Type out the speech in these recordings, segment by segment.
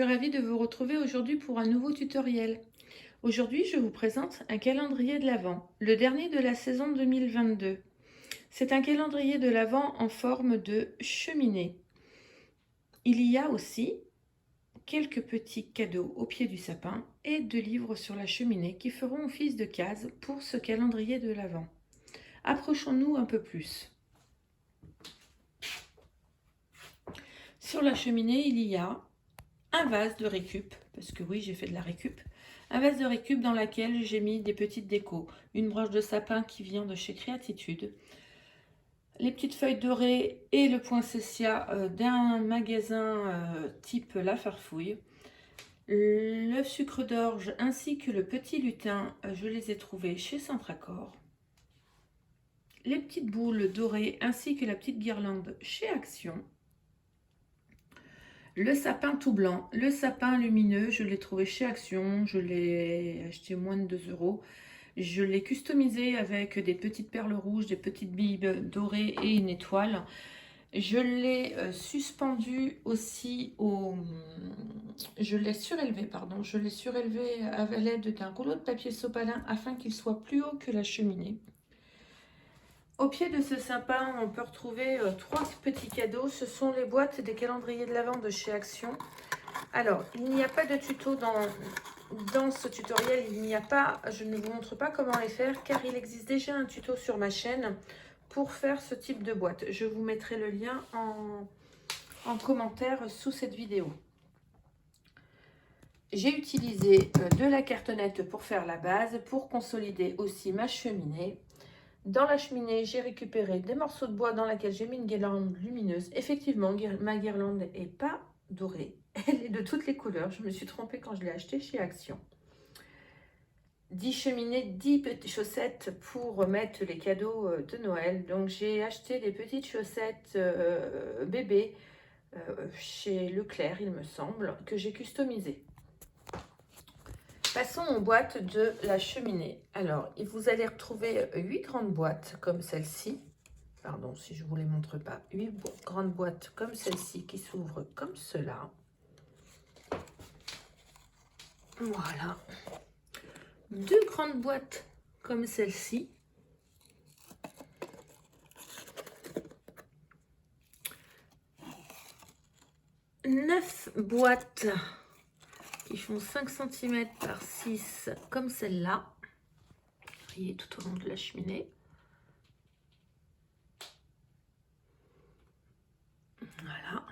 suis ravie de vous retrouver aujourd'hui pour un nouveau tutoriel. Aujourd'hui, je vous présente un calendrier de l'Avent, le dernier de la saison 2022. C'est un calendrier de l'Avent en forme de cheminée. Il y a aussi quelques petits cadeaux au pied du sapin et 2 livres sur la cheminée qui feront office de cases pour ce calendrier de l'Avent. Approchons-nous un peu plus. Sur la cheminée, il y a un vase de récup, parce que oui, j'ai fait de la récup. Un vase de récup dans lequel j'ai mis des petites décos. Une branche de sapin qui vient de chez Créatitude. Les petites feuilles dorées et le poinsettia d'un magasin type La Farfouille. Le sucre d'orge ainsi que le petit lutin, je les ai trouvés chez Centracor. Les petites boules dorées ainsi que la petite guirlande chez Action. Le sapin tout blanc, le sapin lumineux, je l'ai trouvé chez Action, je l'ai acheté moins de 2 euros. Je l'ai customisé avec des petites perles rouges, des petites billes dorées et une étoile. Je l'ai suspendu aussi au... Je l'ai surélevé, pardon. Je l'ai surélevé à l'aide d'un rouleau de papier sopalin afin qu'il soit plus haut que la cheminée. Au pied de ce sapin, on peut retrouver 3 petits cadeaux. Ce sont les boîtes des calendriers de l'Avent de chez Action. Alors, il n'y a pas de tuto dans ce tutoriel. Il n'y a pas, je ne vous montre pas comment les faire car il existe déjà un tuto sur ma chaîne pour faire ce type de boîte. Je vous mettrai le lien en commentaire sous cette vidéo. J'ai utilisé de la cartonnette pour faire la base, pour consolider aussi ma cheminée. Dans la cheminée, j'ai récupéré des morceaux de bois dans lesquels j'ai mis une guirlande lumineuse. Effectivement, ma guirlande n'est pas dorée. Elle est de toutes les couleurs. Je me suis trompée quand je l'ai achetée chez Action. 10 cheminées, 10 petites chaussettes pour mettre les cadeaux de Noël. Donc, j'ai acheté des petites chaussettes bébé chez Leclerc, il me semble, que j'ai customisées. Passons aux boîtes de la cheminée. Alors, vous allez retrouver 8 grandes boîtes comme celle-ci. Pardon, si je ne vous les montre pas. 8 grandes boîtes comme celle-ci qui s'ouvrent comme cela. Voilà. 2 grandes boîtes comme celle-ci. 9 boîtes qui font 5 cm par 6 comme celle-là. Vous voyez, tout au long de la cheminée. Voilà.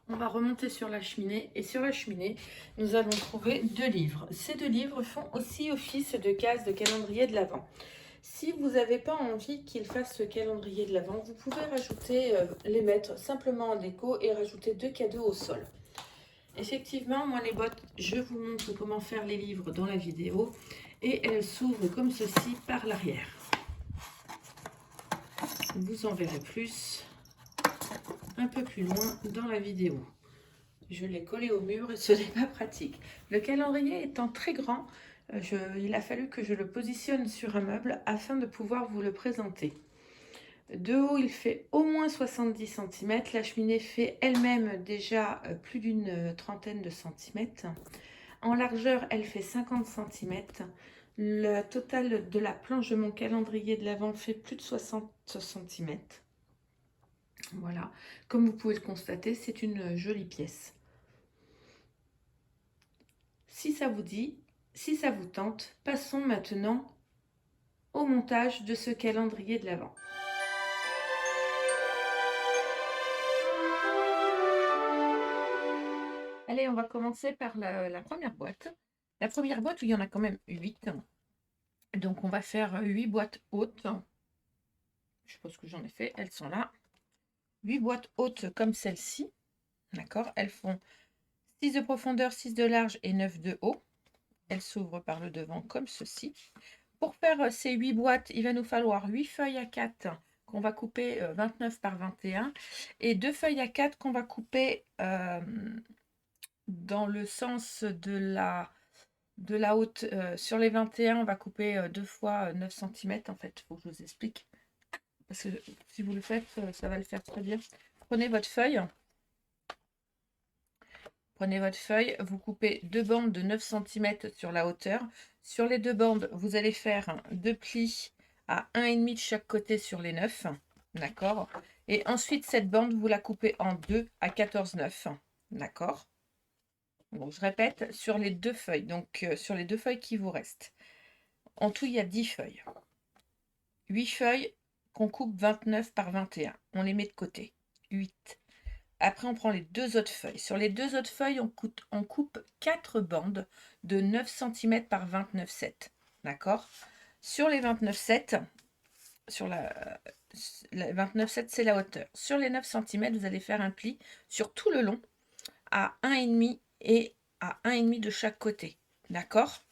On va remonter sur la cheminée et sur la cheminée, nous allons trouver 2 livres. Ces 2 livres font aussi office de cases de calendrier de l'Avent. Si vous n'avez pas envie qu'ils fassent ce calendrier de l'Avent, vous pouvez rajouter, les mettre simplement en déco et rajouter 2 cadeaux au sol. Effectivement, moi les boîtes, je vous montre comment faire les livres dans la vidéo et elles s'ouvrent comme ceci par l'arrière. Vous en verrez plus un peu plus loin dans la vidéo. Je l'ai collé au mur et ce n'est pas pratique. Le calendrier étant très grand, il a fallu que je le positionne sur un meuble afin de pouvoir vous le présenter. De haut, il fait au moins 70 cm. La cheminée fait elle-même déjà plus d'une trentaine de centimètres. En largeur, elle fait 50 cm. Le total de la planche de mon calendrier de l'Avent fait plus de 60 cm. Voilà, comme vous pouvez le constater, c'est une jolie pièce. Si ça vous dit, si ça vous tente, passons maintenant au montage de ce calendrier de l'Avent. Allez, on va commencer par la première boîte. La première boîte où il y en a quand même 8. Donc on va faire 8 boîtes hautes. Je pense que j'en ai fait, elles sont là. 8 boîtes hautes comme celle-ci. D'accord, elles font 6 de profondeur, 6 de large et 9 de haut. Elles s'ouvrent par le devant comme ceci. Pour faire ces 8 boîtes, il va nous falloir 8 feuilles à 4 qu'on va couper 29 par 21 et 2 feuilles à 4 qu'on va couper dans le sens de la haute. Sur les 21, on va couper 2 fois 9 cm. En fait, il faut que je vous explique. Parce que si vous le faites, ça va le faire très bien. Prenez votre feuille. Prenez votre feuille, vous coupez deux bandes de 9 cm sur la hauteur. Sur les deux bandes, vous allez faire deux plis à 1,5 de chaque côté sur les 9. D'accord. Et ensuite, cette bande, vous la coupez en deux à 14,9. D'accord. Donc, je répète, sur les deux feuilles. Donc, sur les deux feuilles qui vous restent. En tout, il y a 10 feuilles. 8 feuilles qu'on coupe 29 par 21. On les met de côté. 8. Après, on prend les deux autres feuilles. Sur les deux autres feuilles, on coupe 4 bandes de 9 cm par 29,7. D'accord. Sur les 29,7, sur la 29,7, c'est la hauteur. Sur les 9 cm, vous allez faire un pli sur tout le long à 1,5 et à 1,5 de chaque côté. D'accord.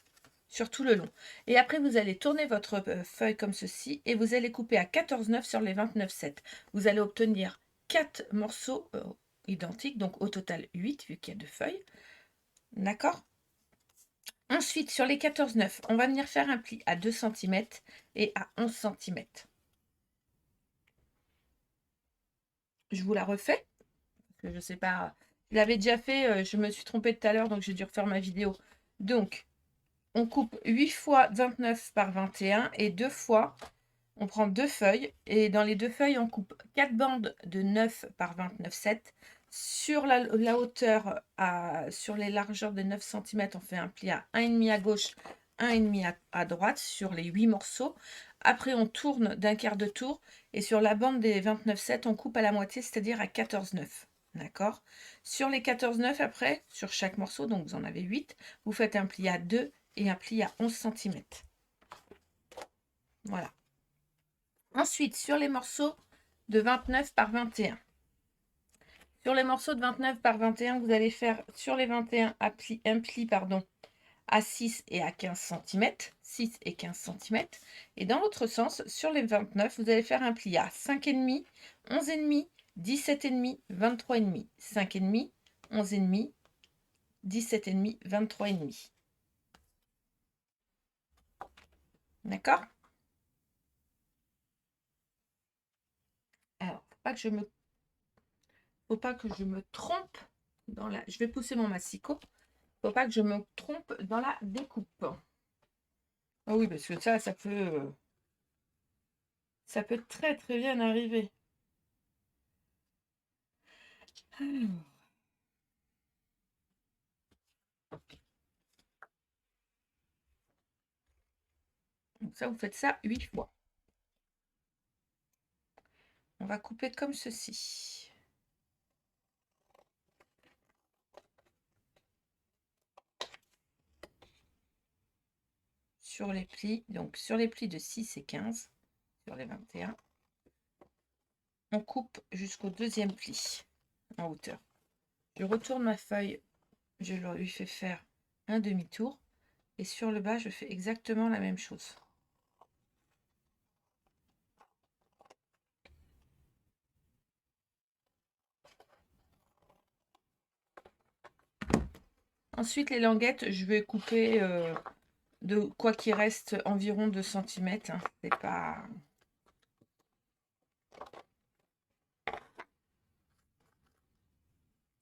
Sur tout le long. Et après, vous allez tourner votre feuille comme ceci et vous allez couper à 14,9 sur les 29,7. Vous allez obtenir 4 morceaux identiques, donc au total 8, vu qu'il y a deux feuilles. D'accord. Ensuite, sur les 14,9, on va venir faire un pli à 2 cm et à 11 cm. Je vous la refais, parce que je ne sais pas, je l'avais déjà fait, je me suis trompée tout à l'heure, donc j'ai dû refaire ma vidéo. Donc, on coupe 8 fois 29 par 21 et 2 fois, on prend deux feuilles et dans les deux feuilles, on coupe 4 bandes de 9 par 29,7. Sur la hauteur, sur les largeurs de 9 cm, on fait un pli à 1,5 à gauche, 1,5 à droite sur les 8 morceaux. Après, on tourne d'un quart de tour et sur la bande des 29,7, on coupe à la moitié, c'est-à-dire à 14,9. D'accord. Sur les 14,9, après, sur chaque morceau, donc vous en avez 8, vous faites un pli à 2 et un pli à 11 cm. Voilà. Ensuite, sur les morceaux de 29 par 21. Sur les morceaux de 29 par 21, vous allez faire sur les 21 un pli à 6 et à 15 cm. 6 et 15 cm. Et dans l'autre sens, sur les 29, vous allez faire un pli à 5,5, 11,5, 17,5, 23,5. 5,5, 11,5, 17,5, 23,5. D'accord. Alors, faut pas que je me trompe dans la... Je vais pousser mon massicot. Faut pas que je me trompe dans la découpe. Ah oui, parce que ça peut très très bien arriver. Alors, donc ça, vous faites ça 8 fois. On va couper comme ceci. Sur les plis, donc sur les plis de 6 et 15, sur les 21, on coupe jusqu'au deuxième pli en hauteur. Je retourne ma feuille, je lui fais faire un demi-tour et sur le bas, je fais exactement la même chose. Ensuite, les languettes, je vais couper de quoi qu'il reste environ 2 cm. Hein. C'est pas...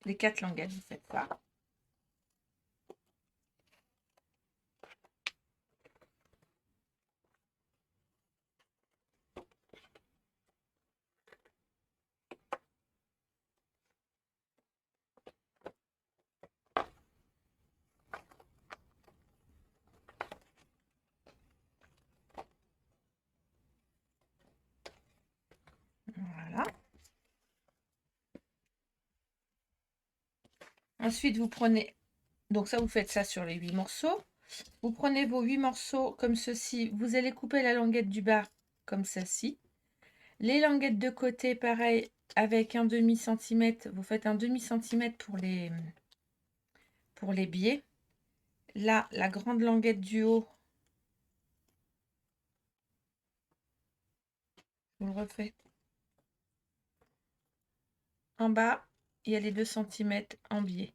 Les 4 languettes, vous faites ça. Voilà. Ensuite, vous prenez... Donc ça, vous faites ça sur les 8 morceaux. Vous prenez vos 8 morceaux comme ceci. Vous allez couper la languette du bas comme ceci. Les languettes de côté, pareil, avec un demi-centimètre. Vous faites un demi-centimètre pour les biais. Là, la grande languette du haut. Je vous le refais. En bas, il y a les 2 cm en biais.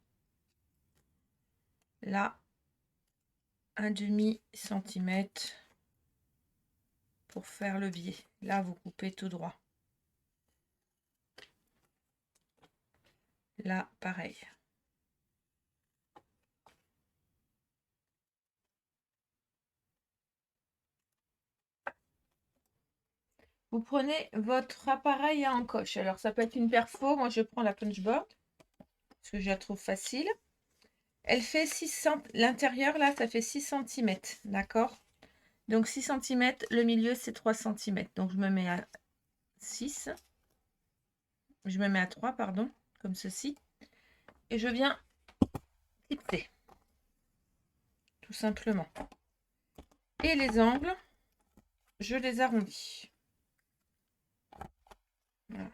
Là, un demi-centimètre pour faire le biais. Là, vous coupez tout droit. Là, pareil. Vous prenez votre appareil à encoche. Alors, ça peut être une perfo. Moi, je prends la punchboard parce que je la trouve facile. Elle fait 6 cm. L'intérieur, là, ça fait 6 cm. D'accord? Donc, 6 cm. Le milieu, c'est 3 cm. Donc, je me mets à 6. Je me mets à 3, pardon. Comme ceci. Et je viens clipser. Tout simplement. Et les angles, je les arrondis. Voilà.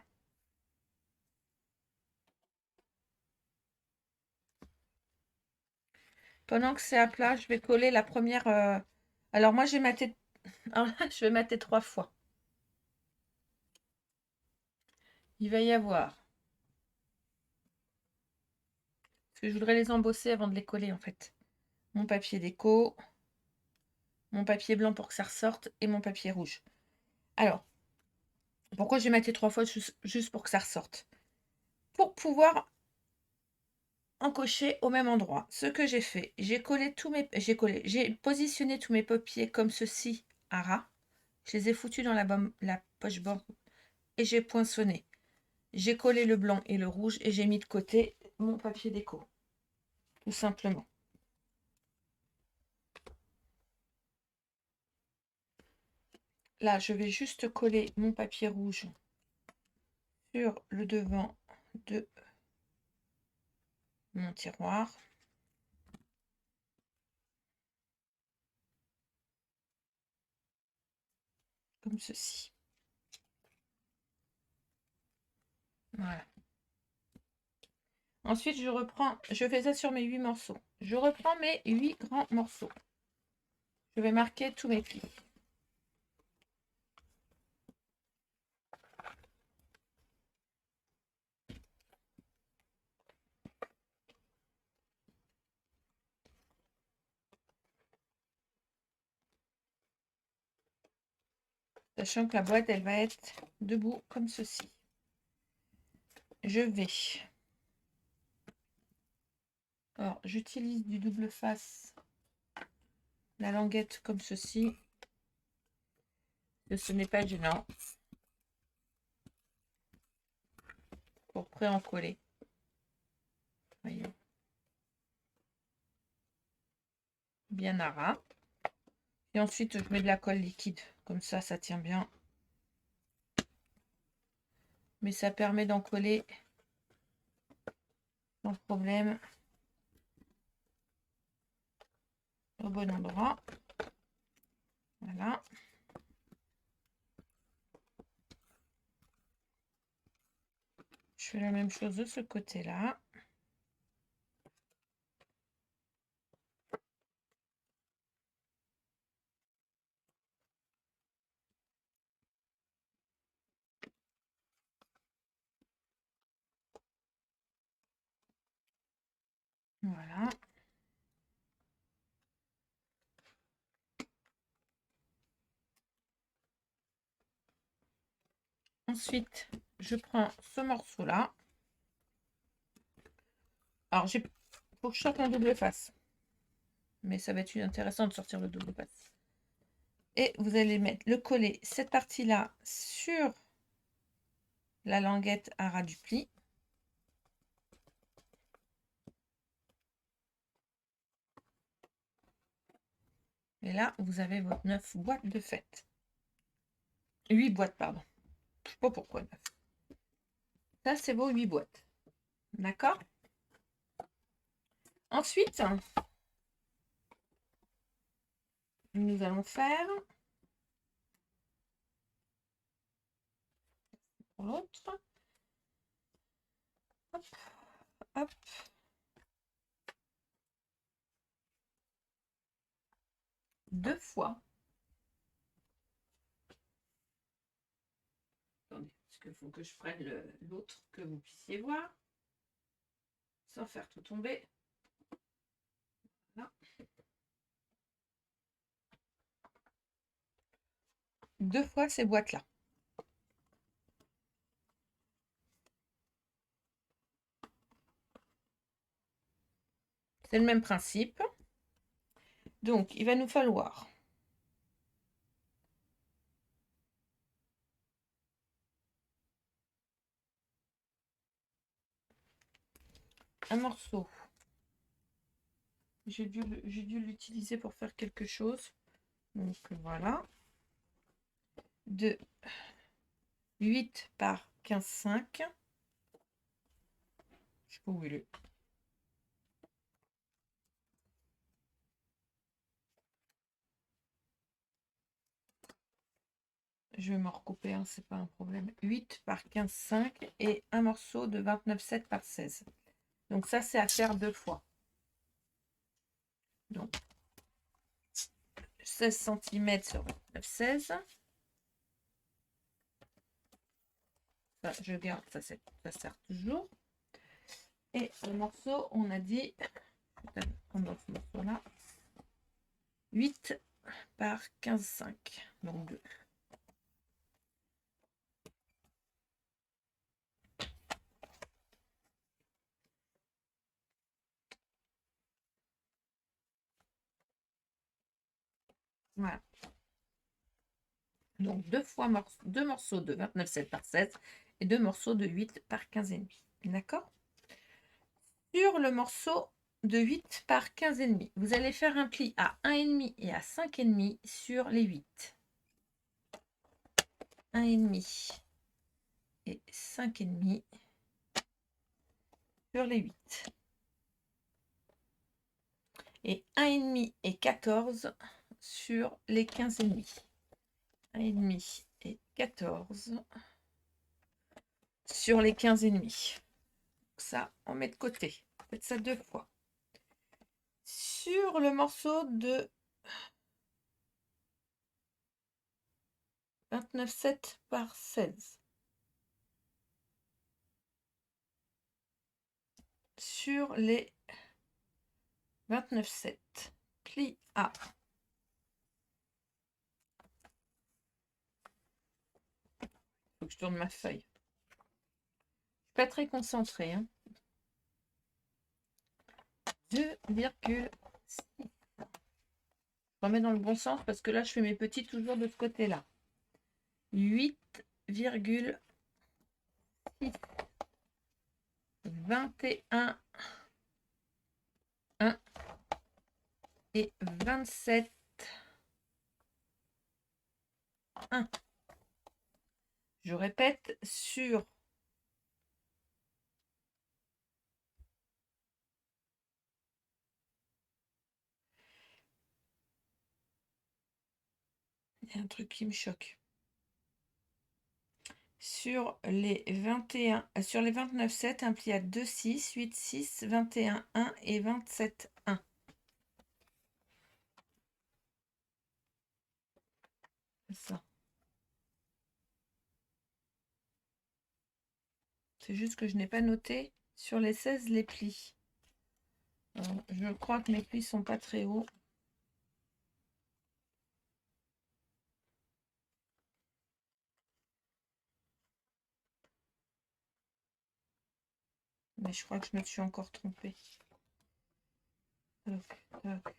Pendant que c'est à plat, je vais coller la première. Alors moi, j'ai maté. Je vais mater 3 fois. Il va y avoir. Parce que je voudrais les embosser avant de les coller en fait. Mon papier déco, mon papier blanc pour que ça ressorte et mon papier rouge. Alors, pourquoi j'ai maté 3 fois juste pour que ça ressorte? Pour pouvoir encocher au même endroit. Ce que j'ai fait, j'ai positionné tous mes papiers comme ceci à ras. Je les ai foutus dans la poche bord et j'ai poinçonné. J'ai collé le blanc et le rouge et j'ai mis de côté mon papier déco. Tout simplement. Là, je vais juste coller mon papier rouge sur le devant de mon tiroir. Comme ceci. Voilà. Ensuite, je fais ça sur mes 8 morceaux. Je reprends mes 8 grands morceaux. Je vais marquer tous mes plis. Sachant que la boîte, elle va être debout comme ceci. Je vais. Alors, j'utilise du double face, la languette comme ceci. Ce n'est pas gênant. Pour pré-encoller. Voyons. Bien à ras. Et ensuite, je mets de la colle liquide. Comme ça tient bien. Mais ça permet d'encoller sans problème au bon endroit. Voilà. Je fais la même chose de ce côté-là. Voilà. Ensuite, je prends ce morceau-là. Alors, il faut que je sorte un double face. Mais ça va être intéressant de sortir le double face. Et vous allez le coller, cette partie-là, sur la languette à ras du pli. Et là, vous avez votre 9 boîtes de fête. 8 boîtes, pardon. Je ne sais pas pourquoi 9. Ça, c'est vos 8 boîtes. D'accord? Ensuite, nous allons faire pour l'autre. Hop, hop. Deux fois. Attendez, parce qu'il faut que je prenne l'autre que vous puissiez voir. Sans faire tout tomber. Voilà. Deux fois ces boîtes-là. C'est le même principe. Donc, il va nous falloir un morceau. J'ai dû l'utiliser pour faire quelque chose. Donc voilà. De 8 par 15,5. Je sais pas où il est. Je vais m'en recouper, hein, c'est pas un problème. 8 par 15,5 et un morceau de 29,7 par 16. Donc ça, c'est à faire 2 fois. Donc 16 cm sur 29,16. Ça, je garde, ça sert toujours. Et le morceau, on a dit, on va ce morceau-là, 8 par 15,5. Donc 2. Voilà. Donc deux morceaux de 29,7 par 16 et 2 morceaux de 8 par 15,5. D'accord? Sur le morceau de 8 par 15,5, vous allez faire un pli à 1,5 et à 5,5 sur les 8. 1,5 et 5,5 sur les 8. Et 1,5 et 14 sur les 15,5. 1,5 et 14 sur les 15,5. Ça, on met de côté. Faites ça 2 fois. Sur le morceau de 29,7 par 16. Sur les 29,7. Pli à. Faut que je tourne ma feuille. Je suis pas très concentrée. Hein. 2,6. Je remets dans le bon sens parce que là, je fais mes petits toujours de ce côté-là. 8,6. 21, 1 et 27, 1. Je répète sur il y a un truc qui me choque. Sur les 21, sur les 29,7, un pli à 2,6, 8,6, 21, 1 et 27, 1. Ça. C'est juste que je n'ai pas noté sur les 16 les plis. Je crois que mes plis sont pas très hauts. Mais je crois que je me suis encore trompée. Toc, toc.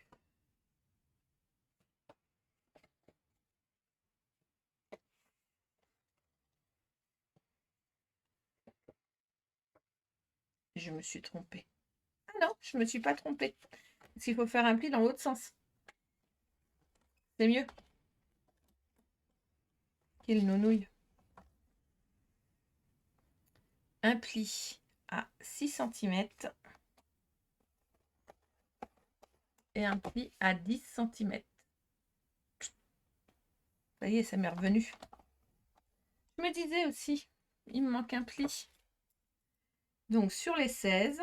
Je me suis trompée. Ah non, je me suis pas trompée. Parce qu'il faut faire un pli dans l'autre sens. C'est mieux. Quelle nounouille. Un pli à 6 cm et un pli à 10 cm. Ça y est, ça m'est revenu. Je me disais aussi, il me manque un pli. Donc sur les 16,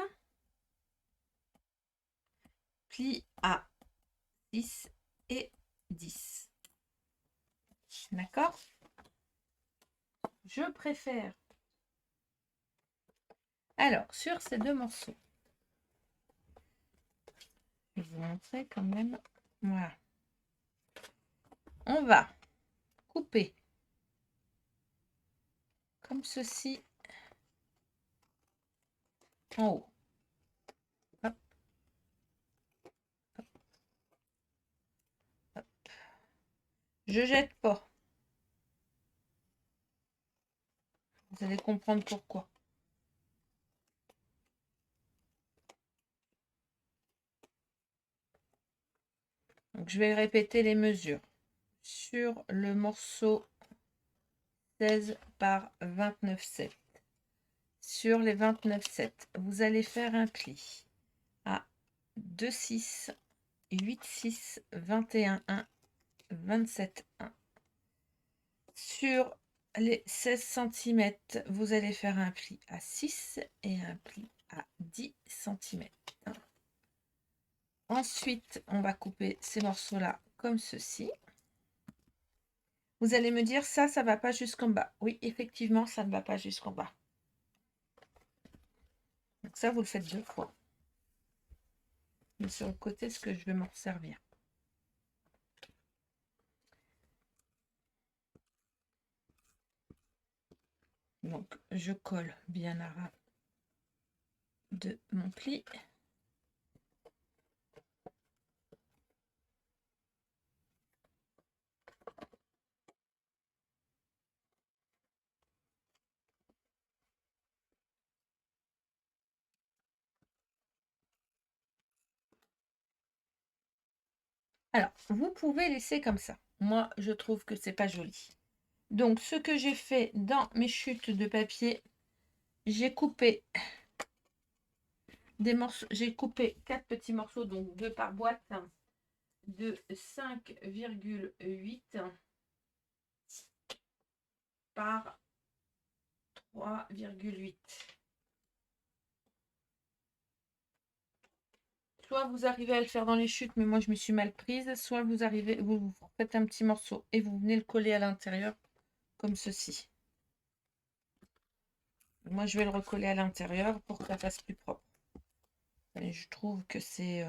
pli à 6 et 10. D'accord? Je préfère. Alors, sur ces deux morceaux, je vais vous montrer quand même. Voilà. On va couper comme ceci en haut. Hop. Hop. Hop. Je jette pas. Vous allez comprendre pourquoi. Donc, je vais répéter les mesures. Sur le morceau 16 par 29,7. Sur les 29,7, vous allez faire un pli à 2,6, 8,6, 21,1, 27,1. Sur les 16 cm, vous allez faire un pli à 6 et un pli à 10 cm. Ensuite, on va couper ces morceaux-là comme ceci. Vous allez me dire, ça ne va pas jusqu'en bas. Oui, effectivement, ça ne va pas jusqu'en bas. Donc ça, vous le faites 2 fois. Mais sur le côté, ce que je vais m'en servir. Donc, je colle bien à ras de mon pli. Alors, vous pouvez laisser comme ça. Moi, je trouve que c'est pas joli. Donc, ce que j'ai fait dans mes chutes de papier, j'ai coupé des morceaux. J'ai coupé 4 petits morceaux, donc 2 par boîte, de 5,8 par 3,8. Soit vous arrivez à le faire dans les chutes, mais moi je me suis mal prise. Soit vous arrivez, vous faites un petit morceau et vous venez le coller à l'intérieur comme ceci. Moi je vais le recoller à l'intérieur pour que ça fasse plus propre. Et je trouve que c'est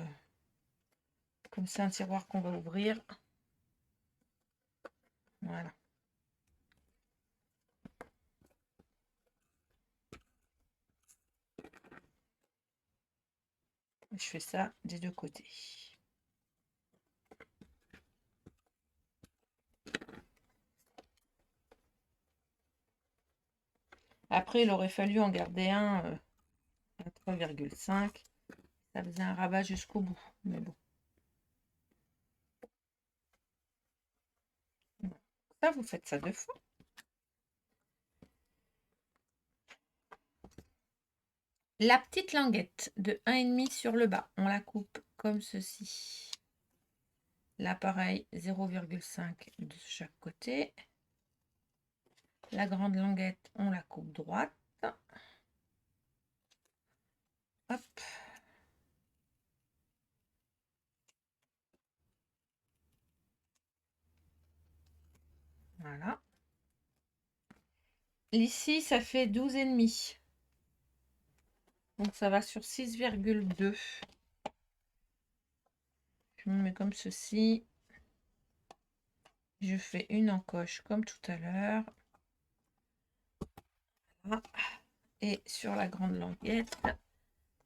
comme c'est un tiroir qu'on va ouvrir. Voilà. Je fais ça des deux côtés. Après, il aurait fallu en garder un à 3,5. Ça faisait un rabat jusqu'au bout. Mais bon. Ça, vous faites ça 2 fois. La petite languette de 1,5 sur le bas, on la coupe comme ceci. Là, pareil, 0,5 de chaque côté. La grande languette, on la coupe droite. Hop. Voilà. Ici, ça fait 12,5. Donc, ça va sur 6,2. Je me mets comme ceci. Je fais une encoche comme tout à l'heure. Voilà. Et sur la grande languette,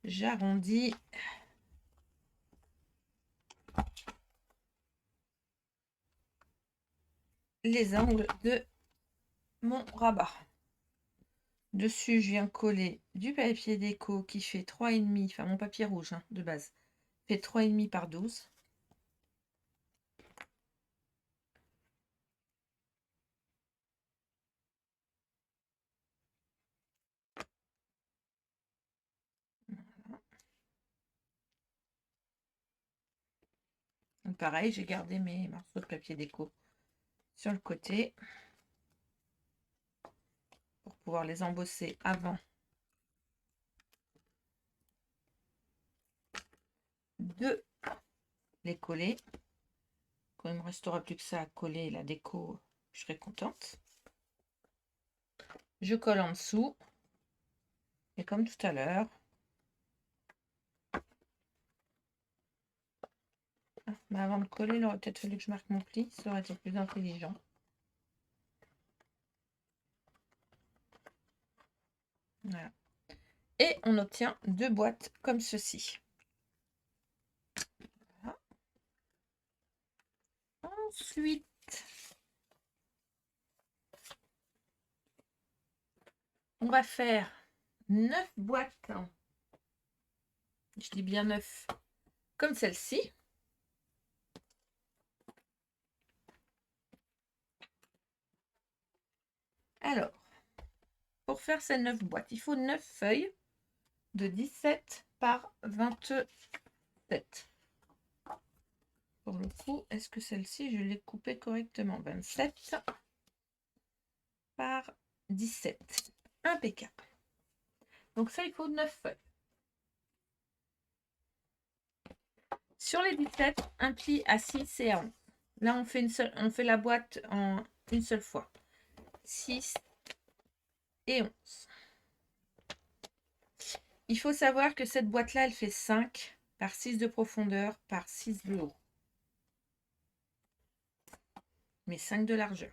j'arrondis les angles de mon rabat. Dessus, je viens coller du papier déco qui fait 3,5, enfin mon papier rouge hein, de base, fait 3,5 par 12. Voilà. Donc pareil, j'ai gardé mes morceaux de papier déco sur le côté pour pouvoir les embosser avant de les coller. Quand il ne me restera plus que ça à coller la déco, je serai contente. Je colle en dessous. Et comme tout à l'heure, mais avant de coller, il aurait peut-être fallu que je marque mon pli, ça aurait été plus intelligent. Voilà. Et on obtient 2 boîtes comme ceci. Voilà. Ensuite, on va faire 9 boîtes. Je dis bien 9, comme celle-ci. Alors, pour faire ces 9 boîtes, il faut 9 feuilles de 17 par 27. Pour le coup, est-ce que celle-ci, je l'ai coupée correctement? 27 par 17. Impeccable. Donc ça, il faut 9 feuilles. Sur les 17, un pli à 6 et à 11. Là, on fait la boîte en une seule fois. 6 et 11. Il faut savoir que cette boîte-là, elle fait 5 par 6 de profondeur par 6 de haut. Mais 5 de largeur.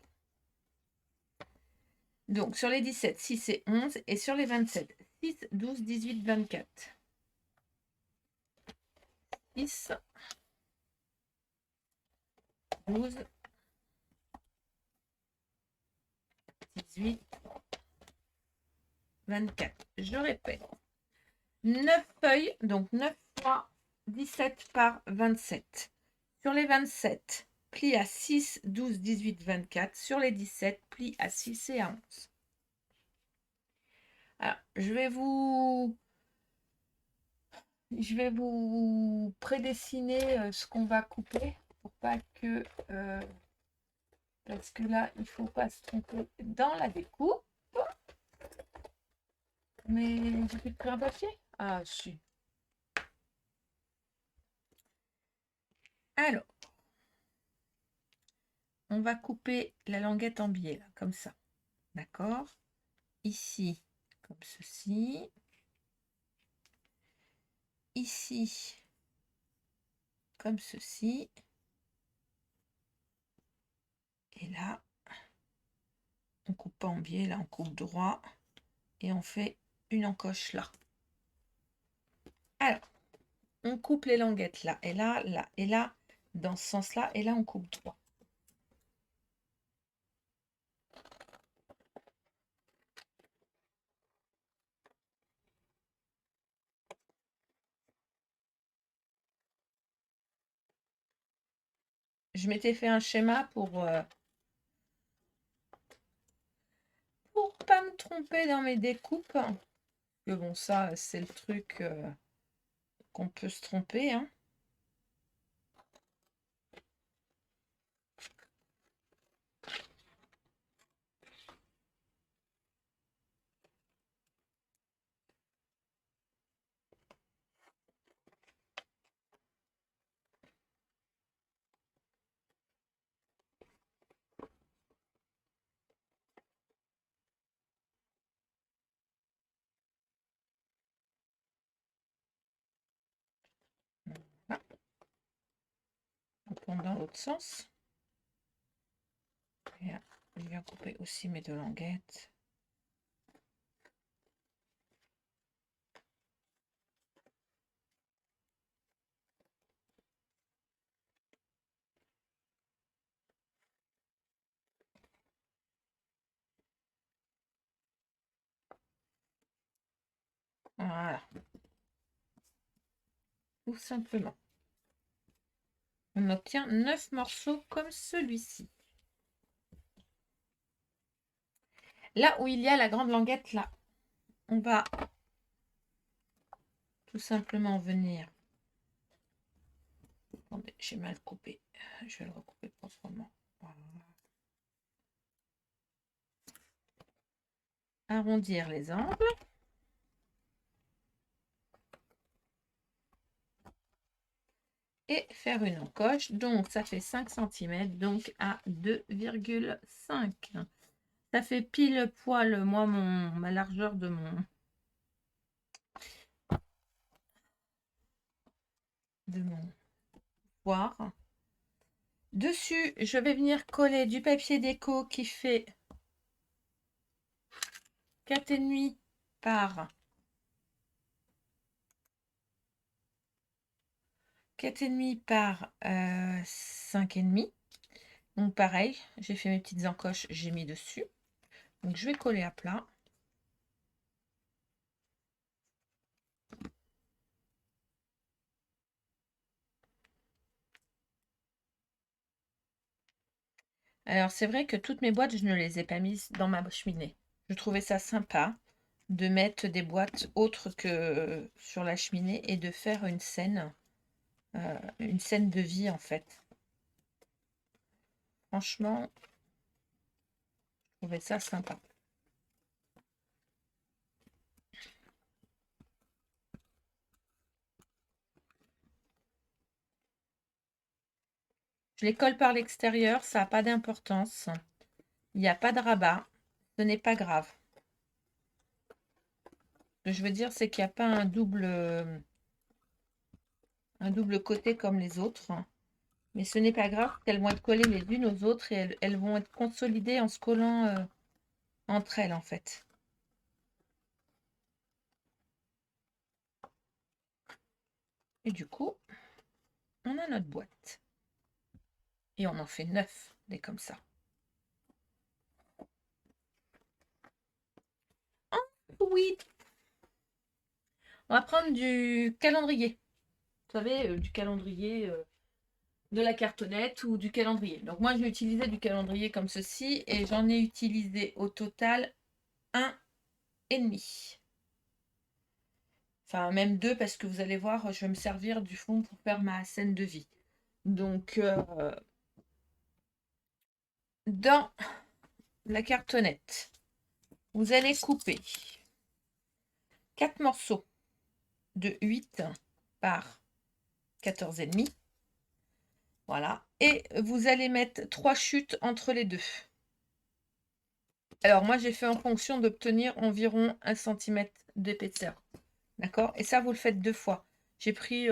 Donc, sur les 17, 6 et 11. Et sur les 27, 6, 12, 18, 24. 6, 12, 18, 24. Je répète. 9 feuilles, donc 9 fois 17 par 27. Sur les 27, pli à 6, 12, 18, 24. Sur les 17, pli à 6 et à 11. Alors, je vais vous prédessiner ce qu'on va couper pour pas que... parce que là, il ne faut pas se tromper dans la découpe. Mais j'ai pris un papier. Ah, si. Alors, on va couper la languette en biais, là, comme ça. D'accord? Ici, comme ceci. Ici, comme ceci. Et là, on coupe pas en biais, là, on coupe droit. Et on fait une encoche là. Alors, on coupe les languettes là, et là, là, et là, dans ce sens-là, et là, on coupe droit. Je m'étais fait un schéma pour pas me tromper dans mes découpes. Que bon, ça, c'est le truc qu'on peut se tromper, hein. Voilà. On tourne dans l'autre sens. Et là, je viens couper aussi mes deux languettes. Voilà. Tout simplement. On obtient 9 morceaux comme celui-ci. Là où il y a la grande languette, là, on va tout simplement venir. Attendez, j'ai mal coupé. Je vais le recouper proprement. Voilà. Arrondir les angles. Et faire une encoche. Donc, ça fait 5 cm, donc à 2,5. Ça fait pile poil, moi, ma largeur de mon poire. Dessus, je vais venir coller du papier déco qui fait 4,5 par 4,5 par 5,5. Donc pareil, j'ai fait mes petites encoches, j'ai mis dessus. Donc je vais coller à plat. Alors, c'est vrai que toutes mes boîtes, je ne les ai pas mises dans ma cheminée. Je trouvais ça sympa de mettre des boîtes autres que sur la cheminée et de faire une scène de vie en fait. Franchement, je trouvais ça sympa. Je les colle par l'extérieur, ça n'a pas d'importance. Il n'y a pas de rabat, ce n'est pas grave. Ce que je veux dire, c'est qu'il n'y a pas un double côté comme les autres. Mais ce n'est pas grave, qu'elles vont être collées les unes aux autres et elles vont être consolidées en se collant entre elles en fait. Et du coup, on a notre boîte. Et on en fait 9, des comme ça. Oui, on va prendre du calendrier. Vous savez, du calendrier de la cartonnette ou du calendrier. Donc moi, j'ai utilisé du calendrier comme ceci et j'en ai utilisé au total 1,5. Enfin, même 2 parce que vous allez voir, je vais me servir du fond pour faire ma scène de vie. Donc, dans la cartonnette, vous allez couper 4 morceaux de 8 par 14,5. Voilà. Et vous allez mettre 3 chutes entre les deux. Alors, moi, j'ai fait en fonction d'obtenir environ 1 cm d'épaisseur. D'accord? Et ça, vous le faites 2 fois. J'ai pris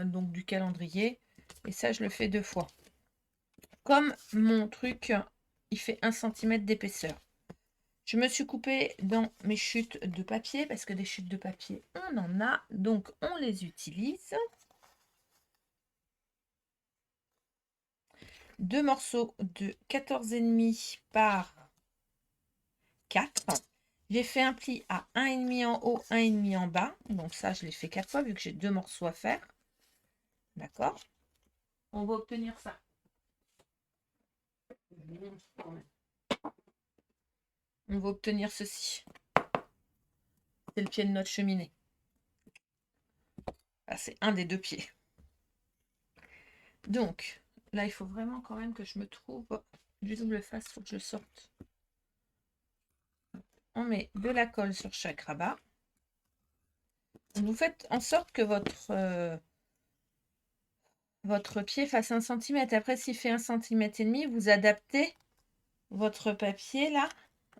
donc, du calendrier. Et ça, je le fais 2 fois. Comme mon truc, il fait 1 cm d'épaisseur. Je me suis coupée dans mes chutes de papier. Parce que des chutes de papier, on en a. Donc, on les utilise. 2 morceaux de 14,5 par 4. J'ai fait un pli à 1,5 en haut, 1,5 en bas. Donc ça, je l'ai fait 4 fois vu que j'ai 2 morceaux à faire. D'accord? On va obtenir ça. On va obtenir ceci. C'est le pied de notre cheminée. Ah, c'est un des 2 pieds. Donc, là, il faut vraiment quand même que je me trouve du double face. Il faut que je sorte. On met de la colle sur chaque rabat. Vous faites en sorte que votre pied fasse 1 cm. Après, s'il fait 1,5 cm, vous adaptez votre papier là,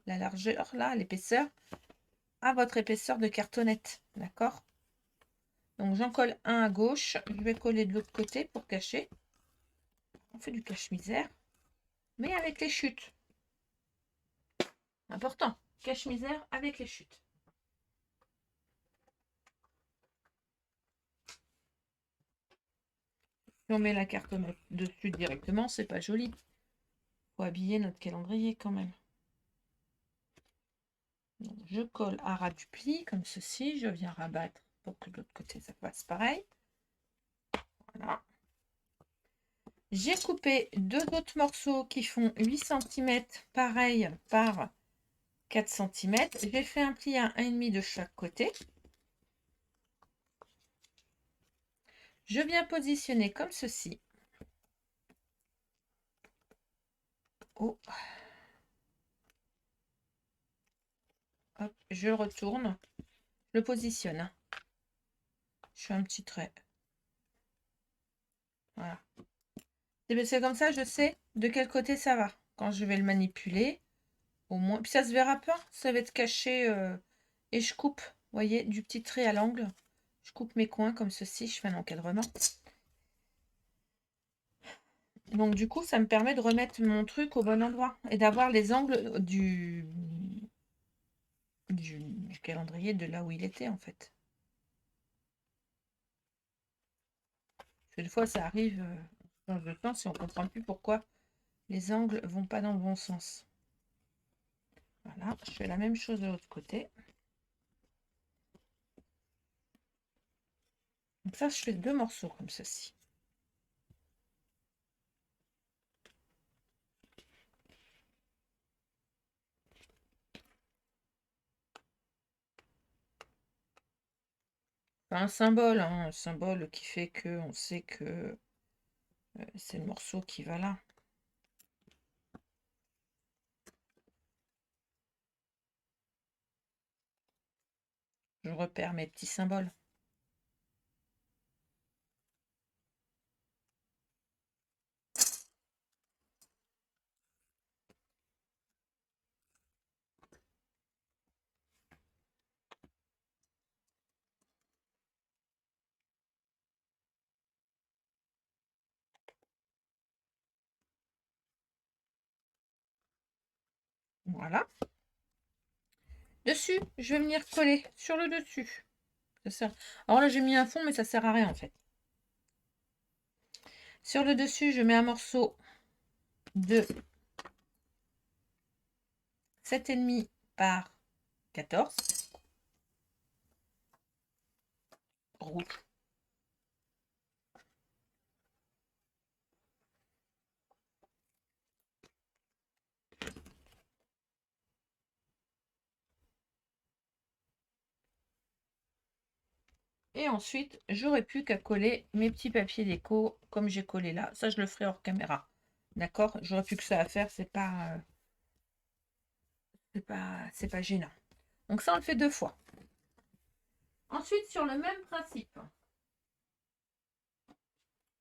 la largeur là, l'épaisseur, à votre épaisseur de cartonnette. D'accord? Donc j'en colle un à gauche. Je vais coller de l'autre côté pour cacher. On fait du cache-misère, mais avec les chutes. Important. Cache-misère avec les chutes. Si on met la cartonnette dessus directement, c'est pas joli. Faut habiller notre calendrier quand même. Donc, je colle à ras du pli comme ceci. Je viens rabattre pour que de l'autre côté ça fasse pareil. Voilà. J'ai coupé 2 autres morceaux qui font 8 cm, pareil par 4 cm. J'ai fait un pli à 1,5 de chaque côté. Je viens positionner comme ceci. Oh. Hop, je retourne. Je le positionne. Je fais un petit trait. Voilà. C'est comme ça, je sais de quel côté ça va. Quand je vais le manipuler, au moins. Puis ça se verra pas, ça va être caché. Et je coupe, vous voyez, du petit trait à l'angle. Je coupe mes coins comme ceci. Je fais un encadrement. Donc du coup, ça me permet de remettre mon truc au bon endroit et d'avoir les angles du calendrier de là où il était en fait. Parce que des fois, ça arrive dans le temps si on ne comprend plus pourquoi les angles vont pas dans le bon sens. Voilà, je fais la même chose de l'autre côté. Donc ça, je fais 2 morceaux comme ceci. Enfin, un symbole, hein, un symbole qui fait que on sait que c'est le morceau qui va là. Je repère mes petits symboles. Voilà. Dessus, je vais venir coller sur le dessus. Ça sert. Alors là, j'ai mis un fond, mais ça sert à rien en fait. Sur le dessus, je mets un morceau de 7,5 par 14. Rouge. Et ensuite, j'aurais plus qu'à coller mes petits papiers déco comme j'ai collé là. Ça, je le ferai hors caméra. D'accord? J'aurais plus que ça à faire, c'est pas gênant. Donc ça, on le fait 2 fois. Ensuite, sur le même principe,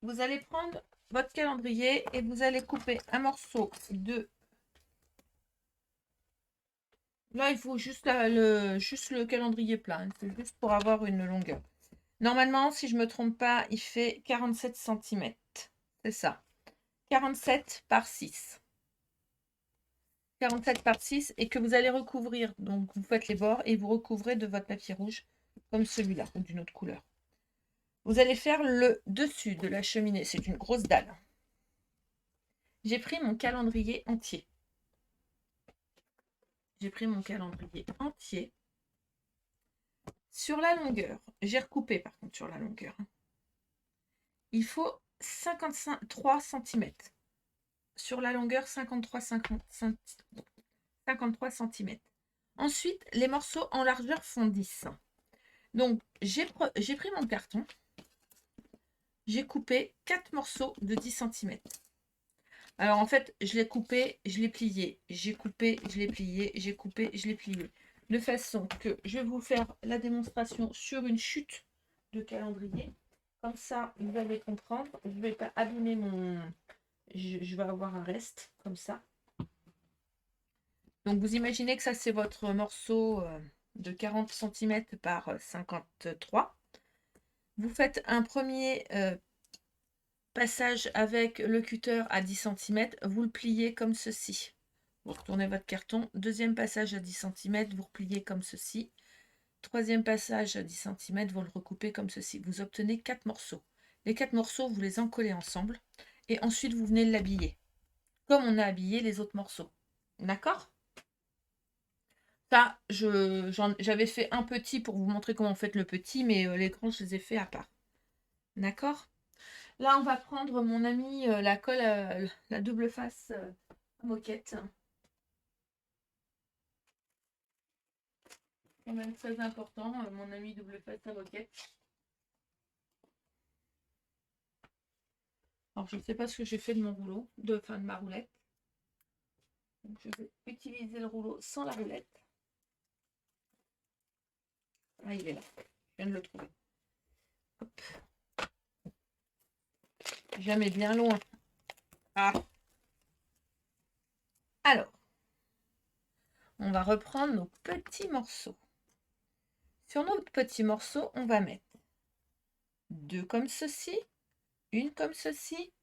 vous allez prendre votre calendrier et vous allez couper un morceau de... Là, il faut juste, juste le calendrier plat. Hein. C'est juste pour avoir une longueur. Normalement, si je ne me trompe pas, il fait 47 cm. C'est ça. 47 par 6. 47 par 6 et que vous allez recouvrir. Donc, vous faites les bords et vous recouvrez de votre papier rouge comme celui-là ou d'une autre couleur. Vous allez faire le dessus de la cheminée. C'est une grosse dalle. J'ai pris mon calendrier entier. J'ai pris mon calendrier entier. Sur la longueur, j'ai recoupé par contre sur la longueur. Il faut 53 cm. Sur la longueur, 53 cm. Ensuite, les morceaux en largeur font 10. Donc, j'ai pris mon carton. J'ai coupé 4 morceaux de 10 cm. Alors, en fait, je l'ai coupé, je l'ai plié. J'ai coupé, je l'ai plié. J'ai coupé, je l'ai plié. De façon que je vais vous faire la démonstration sur une chute de calendrier. Comme ça, vous allez comprendre. Je ne vais pas abîmer mon... Je vais avoir un reste, comme ça. Donc, vous imaginez que ça, c'est votre morceau de 40 cm par 53. Vous faites un premier passage avec le cutter à 10 cm. Vous le pliez comme ceci. Vous retournez votre carton. Deuxième passage à 10 cm. Vous repliez comme ceci. Troisième passage à 10 cm. Vous le recoupez comme ceci. Vous obtenez 4 morceaux. Les 4 morceaux, vous les encollez ensemble. Et ensuite, vous venez l'habiller. Comme on a habillé les autres morceaux. D'accord ? Ça, j'avais fait un petit pour vous montrer comment on fait le petit, mais les grands, je les ai fait à part. D'accord? Là, on va prendre, mon ami, la colle, la double face à moquette. C'est même très important, mon ami double face à moquette. Alors, je ne sais pas ce que j'ai fait de mon rouleau, de ma roulette. Donc, je vais utiliser le rouleau sans la roulette. Ah, il est là. Je viens de le trouver. Hop. Jamais bien loin. Ah. Alors, on va reprendre nos petits morceaux. Sur nos petits morceaux, on va mettre 2 comme ceci, une comme ceci,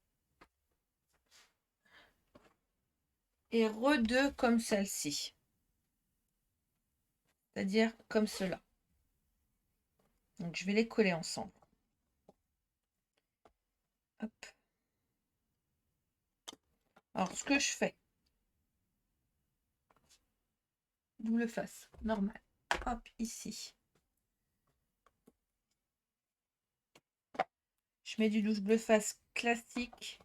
et re-2 comme celle-ci. C'est-à-dire comme cela. Donc, je vais les coller ensemble. Hop. Alors, ce que je fais, double face, normal. Hop, ici. Je mets du double face classique.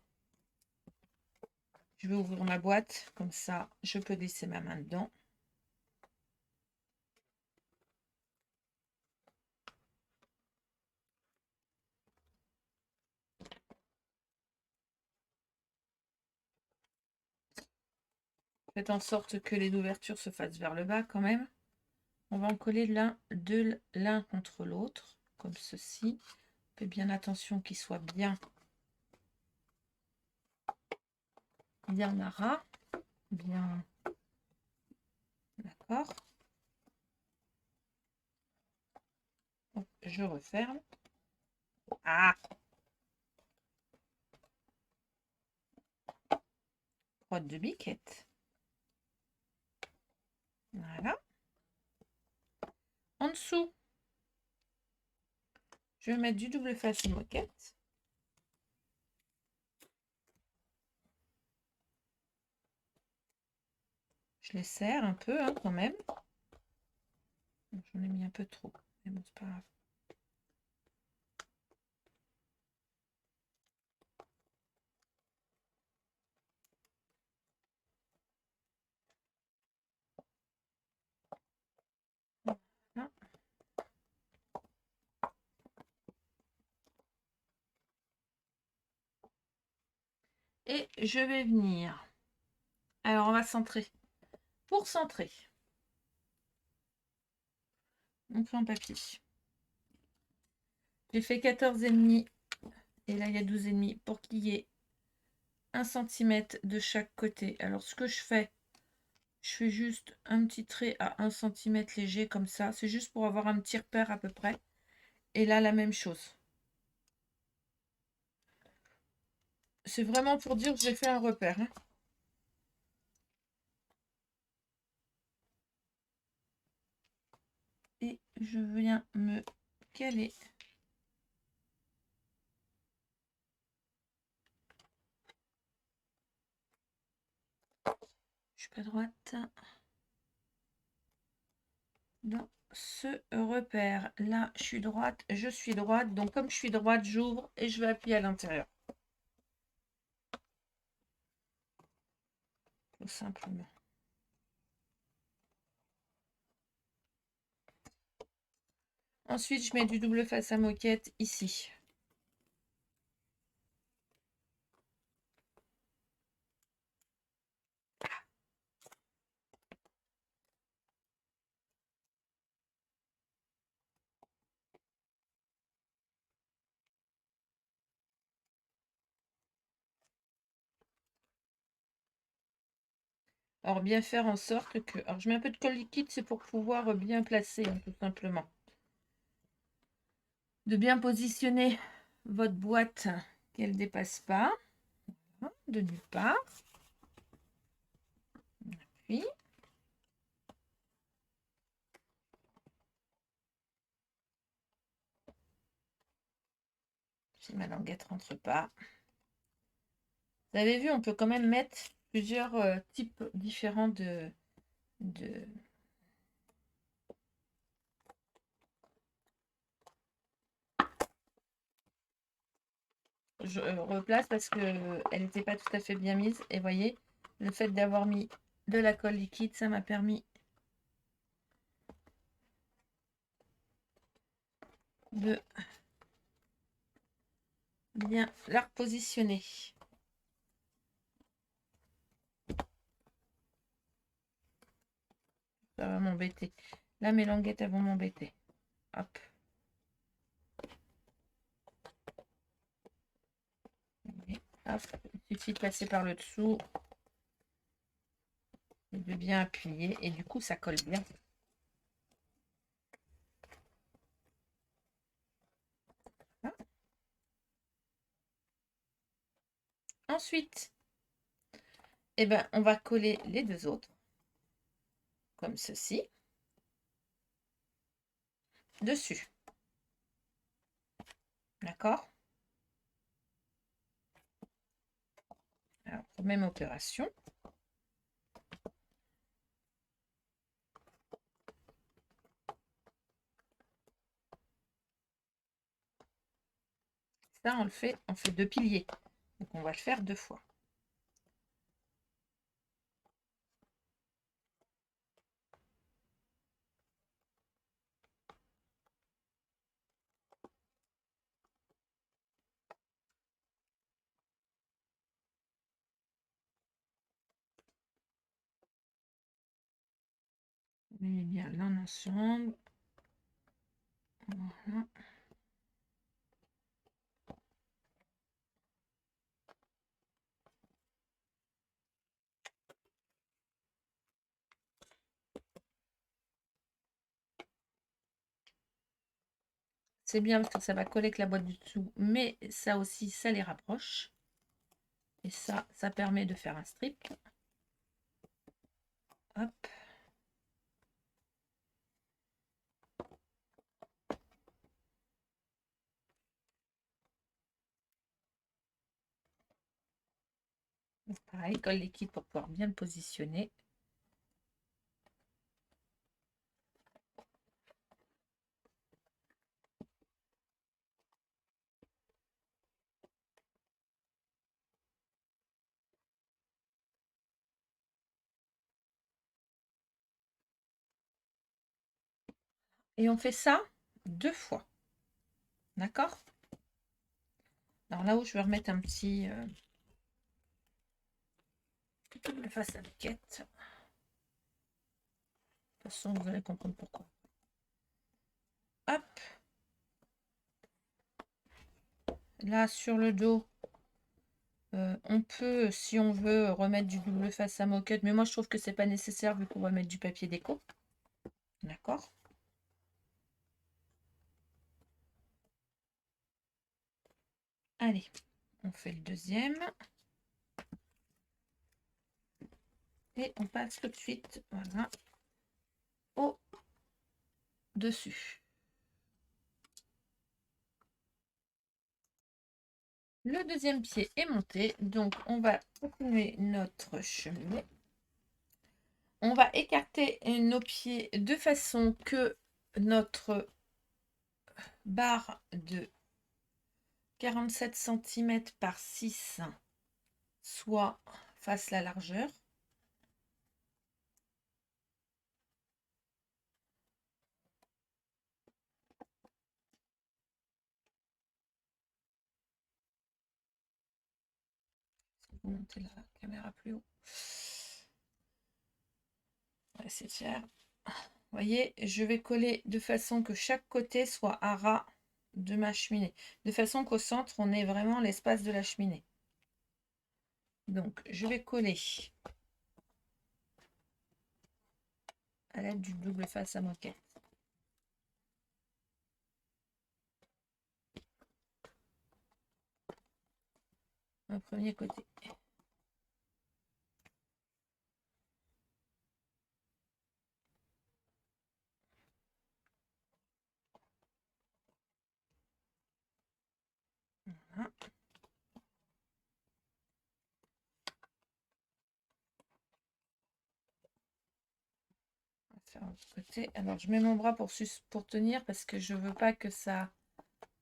Je vais ouvrir ma boîte, comme ça, je peux glisser ma main dedans. Faites en sorte que les ouvertures se fassent vers le bas quand même. On va en coller l'un contre l'autre, comme ceci. Faites bien attention qu'il soit bien à ras. Bien. D'accord. Je referme. Ah! Crotte de biquette. Voilà. En dessous, je vais mettre du double face moquette. Je les serre un peu hein, quand même. J'en ai mis un peu trop, mais bon, c'est pas grave. Voilà. Et je vais venir. Alors, on va centrer. Pour centrer, on prend un papier. J'ai fait 14,5 et là, il y a 12,5 pour qu'il y ait 1 cm de chaque côté. Alors, ce que je fais juste un petit trait à 1 cm léger comme ça. C'est juste pour avoir un petit repère à peu près. Et là, la même chose. C'est vraiment pour dire que j'ai fait un repère. Hein. Et je viens me caler. Je suis pas droite. Dans ce repère. Là, je suis droite. Je suis droite. Donc, comme je suis droite, j'ouvre et je vais appuyer à l'intérieur. Tout simplement. Ensuite, je mets du double face à moquette ici. Alors, bien faire en sorte que... Alors, je mets un peu de colle liquide, c'est pour pouvoir bien placer, hein, tout simplement. De bien positionner votre boîte, qu'elle ne dépasse pas, hein, de nulle part. Puis, si ma languette rentre pas. Vous avez vu, on peut quand même mettre plusieurs types différents de... Je replace parce que elle n'était pas tout à fait bien mise. Et voyez, le fait d'avoir mis de la colle liquide, ça m'a permis de bien la repositionner. Ça va m'embêter. Là, mes languettes, elles vont m'embêter. Hop. Et hop. Il suffit de passer par le dessous et de bien appuyer. Et du coup, ça colle bien. Voilà. Ensuite, eh ben, on va coller les deux autres. Comme ceci. Dessus. D'accord? Alors, même opération. Ça, on fait 2 piliers. Donc, on va le faire 2 fois. met bien l'un ensemble. Voilà. C'est bien parce que ça va coller avec la boîte du dessous, mais ça aussi, ça les rapproche. Et ça permet de faire un strip. Hop. Pareil, colle l'équipe pour pouvoir bien le positionner. Et on fait ça 2 fois. D'accord? Alors là où je vais remettre un petit double face à moquette. De toute façon, vous allez comprendre pourquoi. Hop. Là, sur le dos, on peut, si on veut, remettre du double face à moquette. Mais moi, je trouve que c'est pas nécessaire vu qu'on va mettre du papier déco. D'accord? Allez, on fait le deuxième. Et on passe tout de suite, voilà, au dessus. Le deuxième pied est monté, donc on va continuer notre cheminée. On va écarter nos pieds de façon que notre barre de 47 cm par 6 soit fasse la largeur. Vous montez la caméra plus haut. On va essayer de faire. Vous voyez, je vais coller de façon que chaque côté soit à ras de ma cheminée. De façon qu'au centre, on ait vraiment l'espace de la cheminée. Donc, je vais coller à l'aide du double face à moquette. Au premier côté. Voilà. On va faire l'autre côté. Alors, je mets mon bras pour tenir parce que je veux pas que ça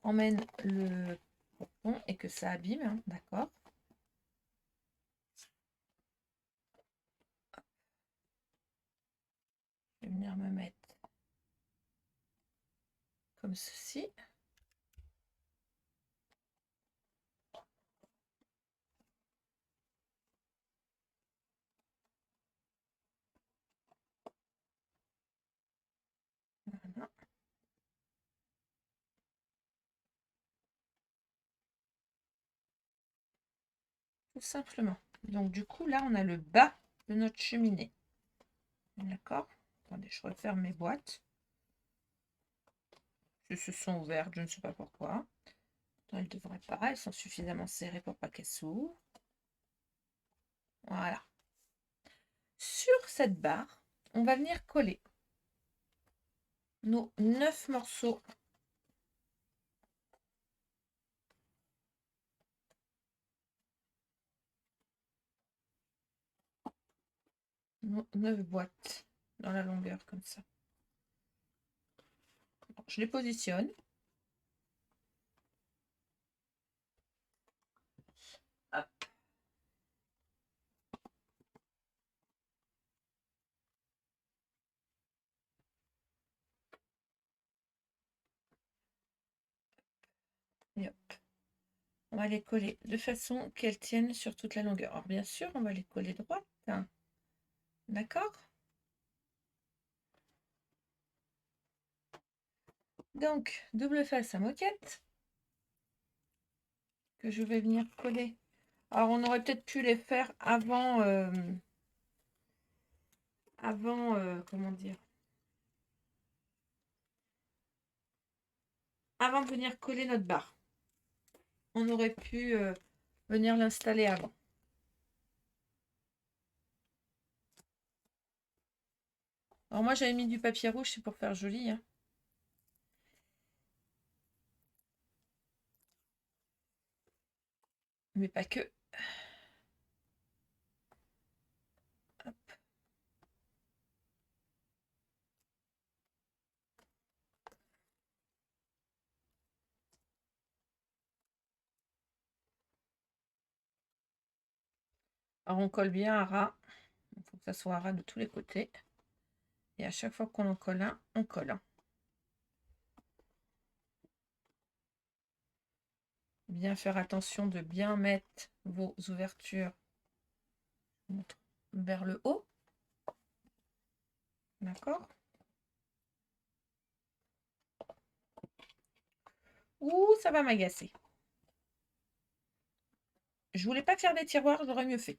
emmène le coton et que ça abîme. Hein, d'accord. Je vais venir me mettre comme ceci. Voilà. Tout simplement. Donc, du coup, là, on a le bas de notre cheminée. D'accord. Attendez, je referme mes boîtes. Elles se sont ouvertes, je ne sais pas pourquoi. Elles ne devraient pas, elles sont suffisamment serrées pour pas qu'elles s'ouvrent. Voilà. Sur cette barre, on va venir coller nos 9 morceaux nos 9 boîtes dans la longueur comme ça. Bon, je les positionne. Hop. Et hop. On va les coller de façon qu'elles tiennent sur toute la longueur. Alors bien sûr, on va les coller droites. Hein. D'accord? Donc, double face à moquette que je vais venir coller. Alors, on aurait peut-être pu les faire avant, comment dire, avant de venir coller notre barre. On aurait pu venir l'installer avant. Alors moi, j'avais mis du papier rouge, c'est pour faire joli, hein. Mais pas que. Hop. Alors on colle bien à ras. Il faut que ça soit à ras de tous les côtés. Et à chaque fois qu'on en colle un, on colle un. Bien faire attention de bien mettre vos ouvertures vers le haut. D'accord? Ouh, ça va m'agacer. Je voulais pas faire des tiroirs, j'aurais mieux fait.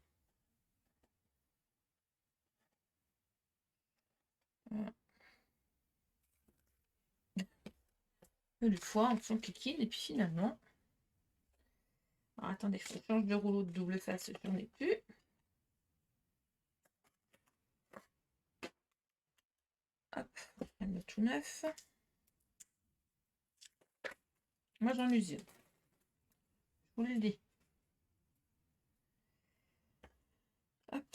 Voilà. Des fois, on s'en kikine et puis finalement... Alors, attendez, il faut que je change de rouleau de double face, j'en ai plus. Hop, le tout neuf. Moi, j'en usine. Je vous le dis. Hop.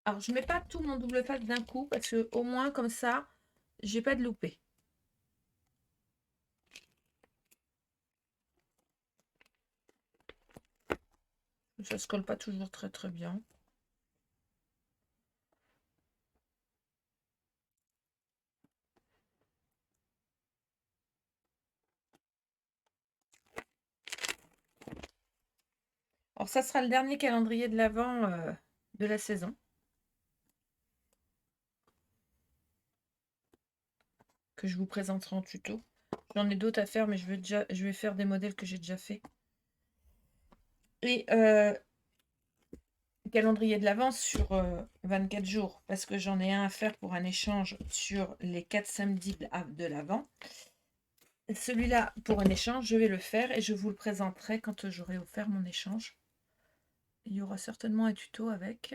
Alors, je mets pas tout mon double face d'un coup parce que au moins comme ça, j'ai pas de loupé. Ça se colle pas toujours très très bien. Alors, ça sera le dernier calendrier de l'Avent de la saison. Que je vous présenterai en tuto. J'en ai d'autres à faire, mais je vais faire des modèles que j'ai déjà fait. Et calendrier de l'Avent sur 24 jours, parce que j'en ai un à faire pour un échange sur les 4 samedis de l'Avent. Celui-là, pour un échange, je vais le faire et je vous le présenterai quand j'aurai offert mon échange. Il y aura certainement un tuto avec.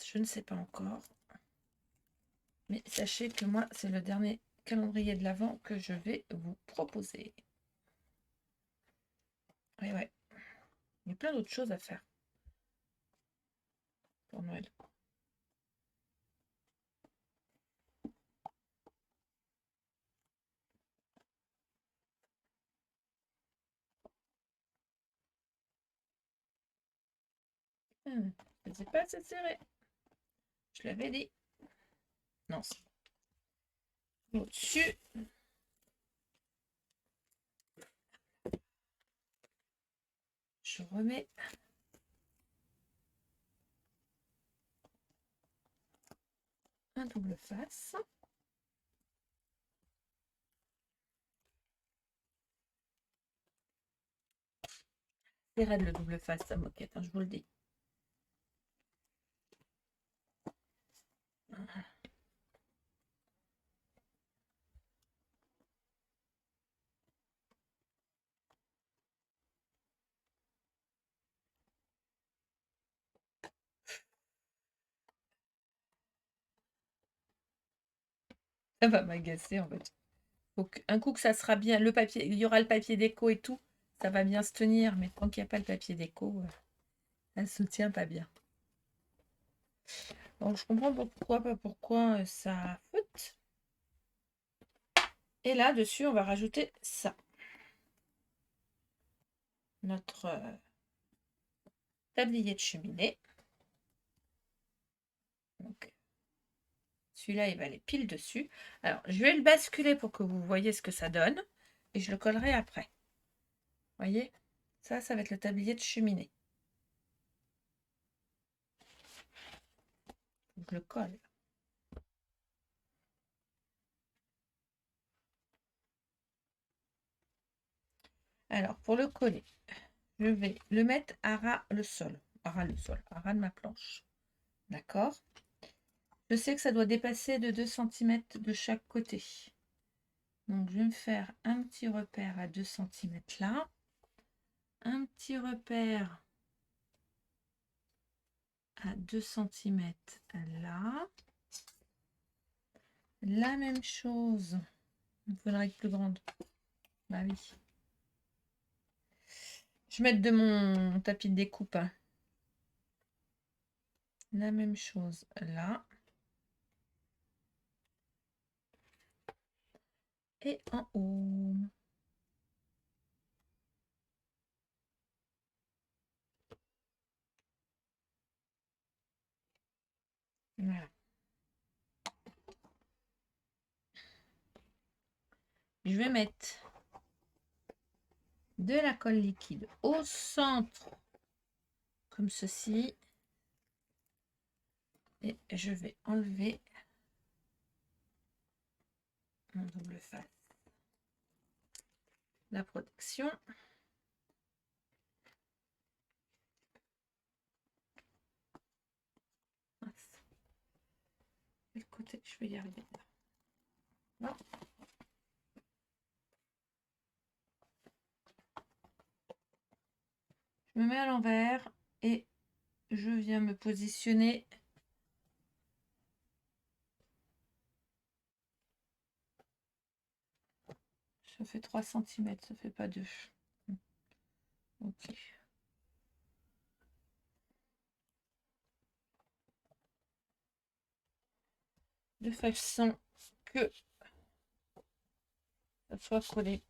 Je ne sais pas encore. Mais sachez que moi, c'est le dernier calendrier de l'Avent que je vais vous proposer. Oui, ouais. Il y a plein d'autres choses à faire pour Noël. C'est pas assez serré. Je l'avais dit. Non, c'est au-dessus. Je remets un double face. C'est raide le double face, ça moquette, hein, je vous le dis. Ça va m'agacer en fait. Donc, un coup que ça sera bien, le papier, il y aura le papier déco et tout, ça va bien se tenir, mais tant qu'il n'y a pas le papier déco, ça ne se tient pas bien. Donc je comprends pas pourquoi ça faute. Et là, dessus, on va rajouter ça. Notre tablier de cheminée. Donc, celui-là, il va aller pile dessus. Alors, je vais le basculer pour que vous voyez ce que ça donne. Et je le collerai après. Vous voyez? Ça va être le tablier de cheminée. Donc, je le colle. Alors, pour le coller, je vais le mettre à ras le sol. À ras de ma planche. D'accord? Je sais que ça doit dépasser de 2 cm de chaque côté. Donc, je vais me faire un petit repère à 2 cm là. Un petit repère à 2 cm là. La même chose. Il faudra être plus grande. Bah oui. Je vais mettre de mon tapis de découpe. Hein. La même chose là. Et en haut. Voilà. Je vais mettre de la colle liquide au centre, comme ceci. Et je vais enlever mon double face. La protection. Quel côté je vais y arriver? Non. Je me mets à l'envers et je viens me positionner. Ça fait 3 cm, ça fait pas 2. Ok. De façon que ça soit collé.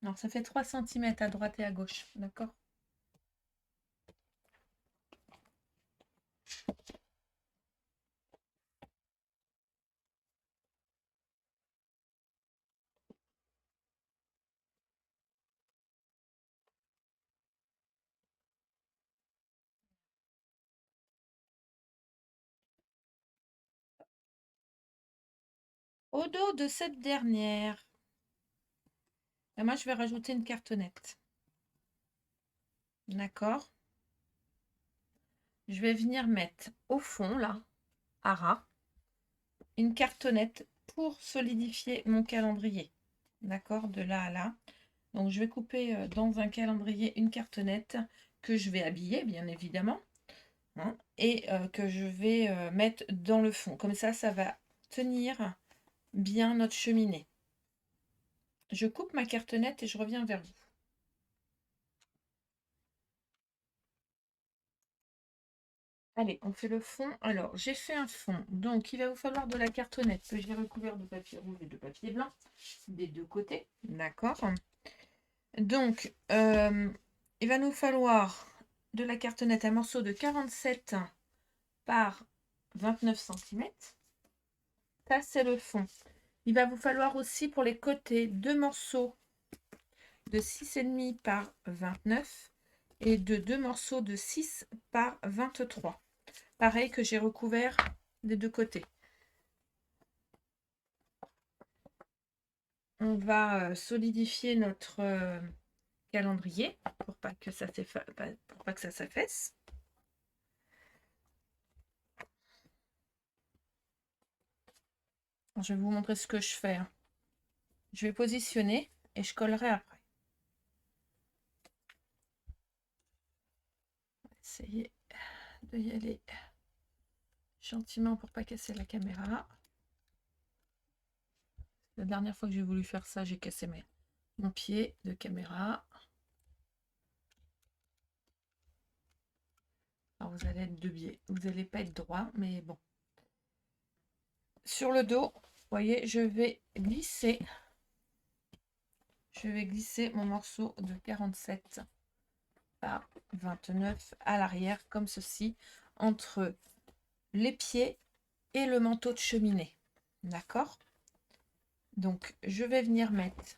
Alors ça fait 3 cm à droite et à gauche, d'accord? Au dos de cette dernière, et moi je vais rajouter une cartonnette. D'accord? Je vais venir mettre au fond, là, à ras, une cartonnette pour solidifier mon calendrier. D'accord? De là à là. Donc, je vais couper dans un calendrier une cartonnette que je vais habiller, bien évidemment. Hein, et que je vais mettre dans le fond. Comme ça va tenir bien notre cheminée. Je coupe ma cartonnette et je reviens vers vous. Allez, on fait le fond. Alors, j'ai fait un fond. Donc, il va vous falloir de la cartonnette que j'ai recouvert de papier rouge et de papier blanc des deux côtés. D'accord. Donc, il va nous falloir de la cartonnette, un morceau de 47 par 29 cm. Ça, c'est le fond. Il va vous falloir aussi pour les côtés 2 morceaux de 6,5 par 29 et de 2 morceaux de 6 par 23. Pareil que j'ai recouvert des deux côtés. On va solidifier notre calendrier pour pas que ça s'affaisse. Je vais vous montrer ce que je fais. Hein. Je vais positionner et je collerai après. On va essayer de y aller gentiment pour pas casser la caméra. La dernière fois que j'ai voulu faire ça, j'ai cassé mon pied de caméra. Alors vous allez être de biais. Vous n'allez pas être droit, mais bon. Sur le dos, vous voyez, je vais glisser mon morceau de 47 par 29 à l'arrière, comme ceci, entre les pieds et le manteau de cheminée. D'accord? Donc, je vais venir mettre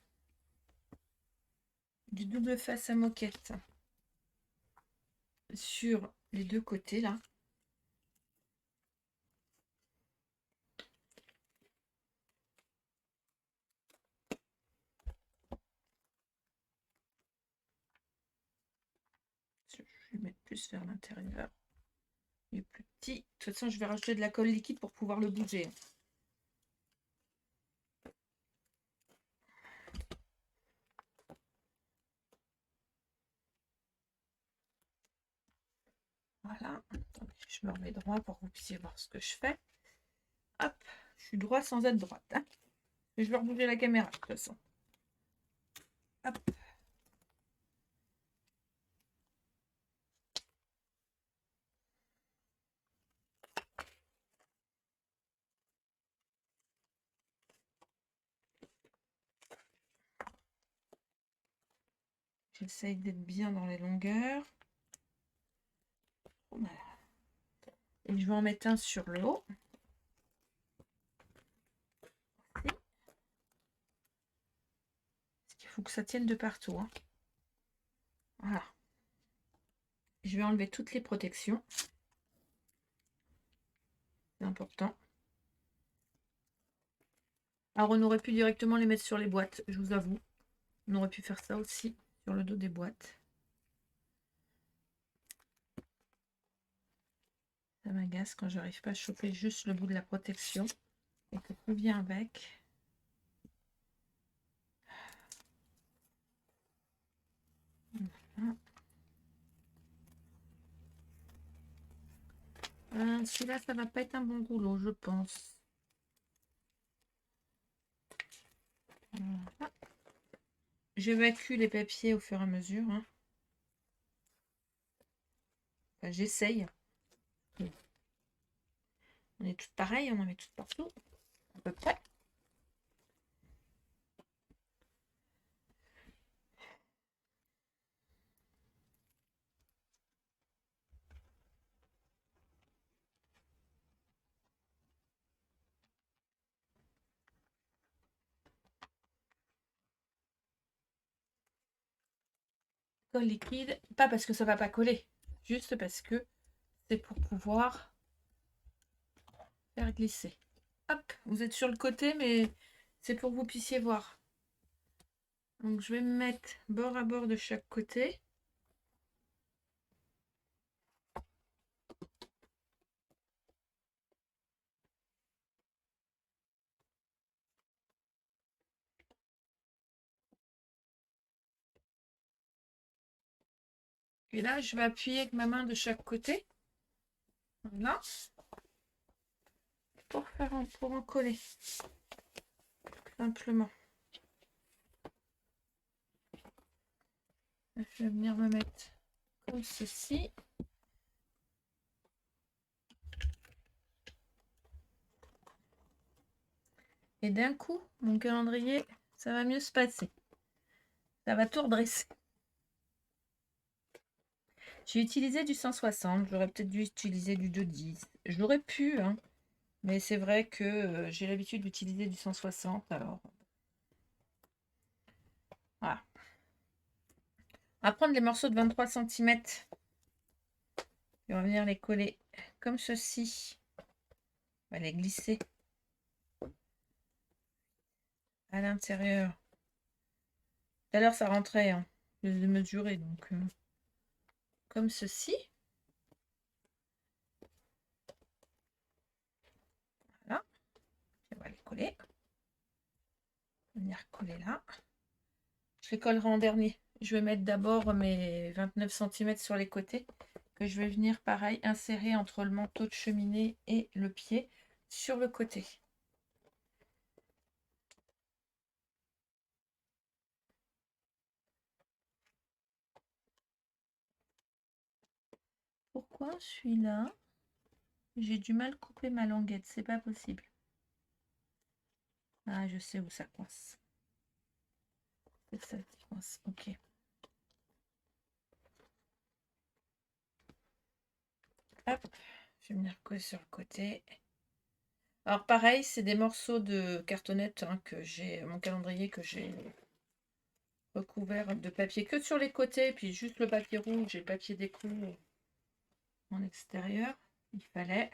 du double face à moquette sur les deux côtés, là. Je vais mettre plus vers l'intérieur. Il est plus petit. De toute façon, je vais rajouter de la colle liquide pour pouvoir le bouger. Voilà. Je me remets droit pour que vous puissiez voir ce que je fais. Hop, je suis droit sans être droite. Hein. Je vais rebouger la caméra de toute façon. Hop. J'essaye d'être bien dans les longueurs. Voilà. Et je vais en mettre un sur le haut. Parce qu'il faut que ça tienne de partout. Hein. Voilà. Je vais enlever toutes les protections. C'est important. Alors, on aurait pu directement les mettre sur les boîtes, je vous avoue. On aurait pu faire ça aussi sur le dos des boîtes. Ça m'agace quand j'arrive pas à choper juste le bout de la protection et que tout vient avec. Voilà. Celui-là, ça va pas être un bon rouleau, je pense. Voilà. J'évacue les papiers au fur et à mesure. Hein. Enfin, j'essaye. On est toutes pareilles, on en met toutes partout. À peu près. Colle liquide, pas parce que ça va pas coller, juste parce que c'est pour pouvoir faire glisser. Hop, vous êtes sur le côté, mais c'est pour que vous puissiez voir. Donc je vais me mettre bord à bord de chaque côté. Et là, je vais appuyer avec ma main de chaque côté. Voilà. Pour en coller. Simplement. Je vais venir me mettre comme ceci. Et d'un coup, mon calendrier, ça va mieux se passer. Ça va tout redresser. J'ai utilisé du 160. J'aurais peut-être dû utiliser du 210. J'aurais pu, hein. Mais c'est vrai que j'ai l'habitude d'utiliser du 160. Alors, voilà. On va prendre les morceaux de 23 cm. Et on va venir les coller comme ceci. On va les glisser à l'intérieur. Tout à l'heure, ça rentrait. Hein. Je les ai mesurés, donc comme ceci. Voilà. Et on va les coller. On va venir coller là. Je les collerai en dernier. Je vais mettre d'abord mes 29 cm sur les côtés. Que je vais venir, pareil, insérer entre le manteau de cheminée et le pied sur le côté. Pourquoi celui-là, j'ai du mal à couper ma languette, c'est pas possible. Ah, je sais où ça coince. C'est ça qui coince, ok. Hop, je vais venir coller sur le côté. Alors pareil, c'est des morceaux de cartonnette hein, que j'ai, mon calendrier que j'ai recouvert de papier que sur les côtés, puis juste le papier rouge, j'ai le papier déco en extérieur. Il fallait.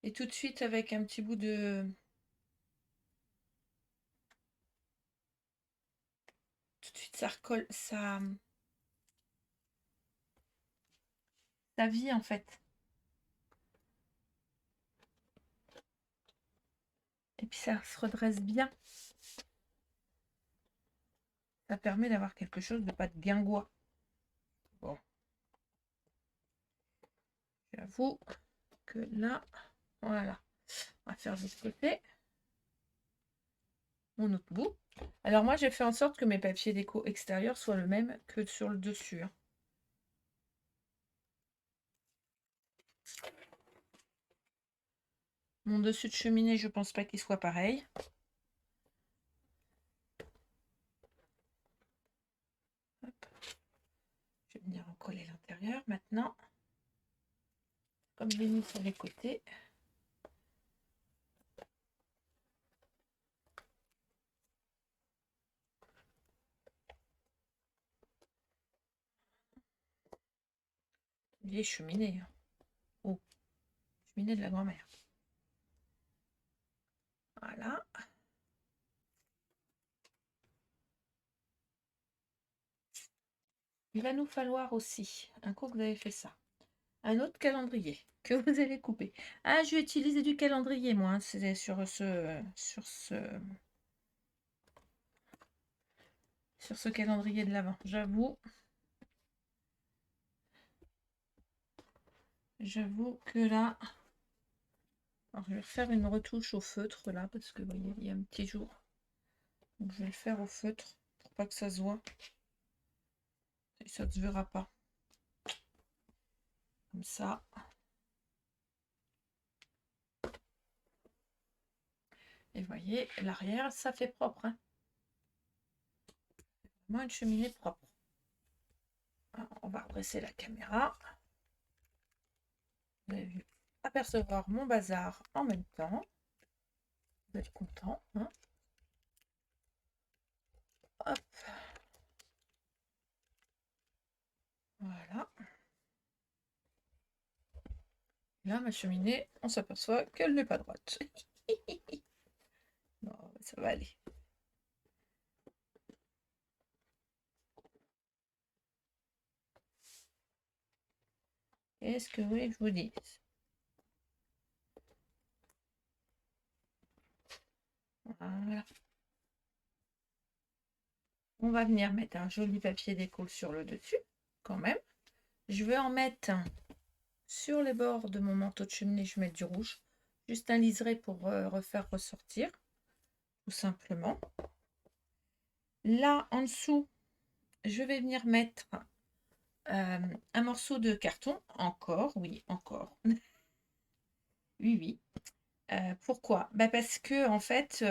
Et tout de suite avec un petit bout de... Tout de suite ça recolle, ça vit en fait. Et puis ça se redresse bien. Ça permet d'avoir quelque chose de pas de guingois. Bon. J'avoue que là, voilà. On va faire de ce côté. Mon autre bout. Alors moi, j'ai fait en sorte que mes papiers déco extérieurs soient le même que sur le dessus. Hein. Mon dessus de cheminée, je pense pas qu'il soit pareil. Hop. Je vais venir en coller l'intérieur maintenant. Comme j'ai mis sur les côtés. Vieille cheminée. Hein. Oh, cheminée de la grand-mère. Voilà. Il va nous falloir aussi, un coup que vous avez fait ça, un autre calendrier que vous allez couper. Ah, je vais utiliser du calendrier, moi. Hein. C'est sur ce calendrier de l'Avent. J'avoue que là... Alors, je vais refaire une retouche au feutre, là, parce que, vous voyez, il y a un petit jour. Donc, je vais le faire au feutre, pour pas que ça se voit. Et ça ne se verra pas. Comme ça. Et vous voyez, l'arrière, ça fait propre. Hein. Moi, une cheminée propre. Alors, on va redresser la caméra. Vous avez vu apercevoir mon bazar en même temps. Vous êtes content. Hein. Hop. Voilà. Là, ma cheminée, on s'aperçoit qu'elle n'est pas droite. Non, ça va aller. Qu'est-ce que vous voulez que je vous dise? Voilà. On va venir mettre un joli papier déco sur le dessus, quand même. Je vais en mettre sur les bords de mon manteau de cheminée, je vais mettre du rouge. Juste un liseré pour refaire ressortir, tout simplement. Là, en dessous, je vais venir mettre un morceau de carton. Encore, oui, encore. Oui, oui. Pourquoi? Bah parce que, en fait,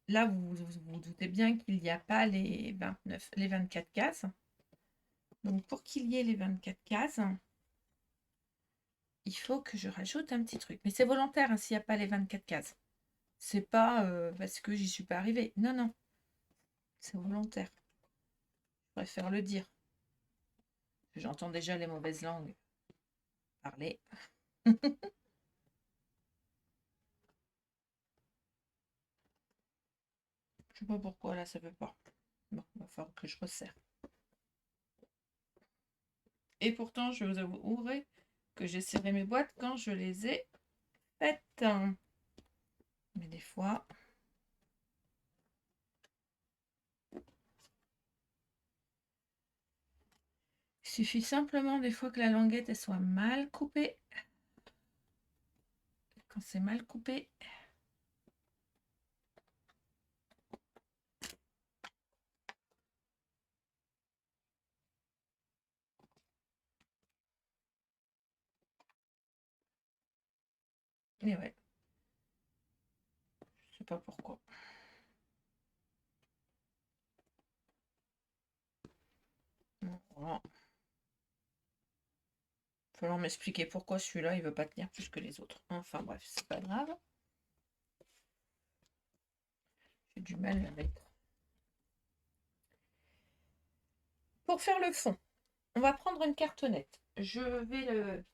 là, vous doutez bien qu'il n'y a pas les 24 cases. Donc, pour qu'il y ait les 24 cases, il faut que je rajoute un petit truc. Mais c'est volontaire hein, s'il n'y a pas les 24 cases. C'est pas parce que j'y suis pas arrivée. Non, non. C'est volontaire. Je préfère le dire. J'entends déjà les mauvaises langues parler. Je sais pas pourquoi là ça veut pas. Bon, il va falloir que je resserre. Et pourtant, je vous avouerai que j'ai serré mes boîtes quand je les ai faites. Mais des fois... Il suffit simplement des fois que la languette elle soit mal coupée. Quand c'est mal coupé, et ouais, je sais pas pourquoi. Voilà. Il va falloir m'expliquer pourquoi celui-là, il veut pas tenir plus que les autres. Enfin bref, c'est pas grave. J'ai du mal à mettre. Pour faire le fond, on va prendre une cartonnette. Je vais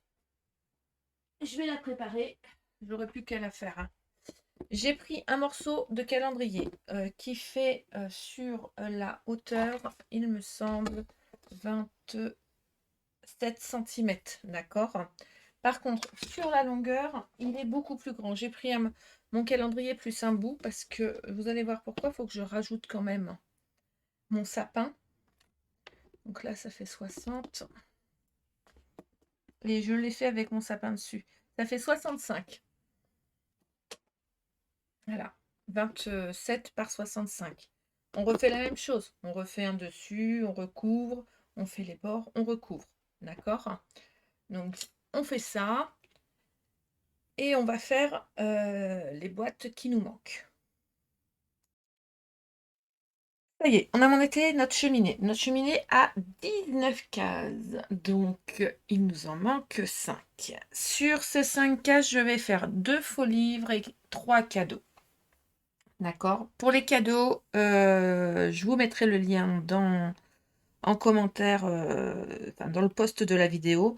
la préparer. J'aurais plus qu'à la faire. Hein. J'ai pris un morceau de calendrier qui fait sur la hauteur, il me semble, 27 cm. D'accord? Par contre, sur la longueur, il est beaucoup plus grand. J'ai pris mon calendrier plus un bout parce que vous allez voir pourquoi. Il faut que je rajoute quand même mon sapin. Donc là, ça fait 60. Et je l'ai fait avec mon sapin dessus. Ça fait 65. Voilà. 27 par 65. On refait la même chose. On refait un dessus, on recouvre, on fait les bords, on recouvre. D'accord? Donc, on fait ça. Et on va faire les boîtes qui nous manquent. Ça y est, on a monté notre cheminée. Notre cheminée a 19 cases. Donc, il nous en manque 5. Sur ces 5 cases, je vais faire 2 faux livres et 3 cadeaux. D'accord? Pour les cadeaux, je vous mettrai le lien en commentaire, dans le post de la vidéo.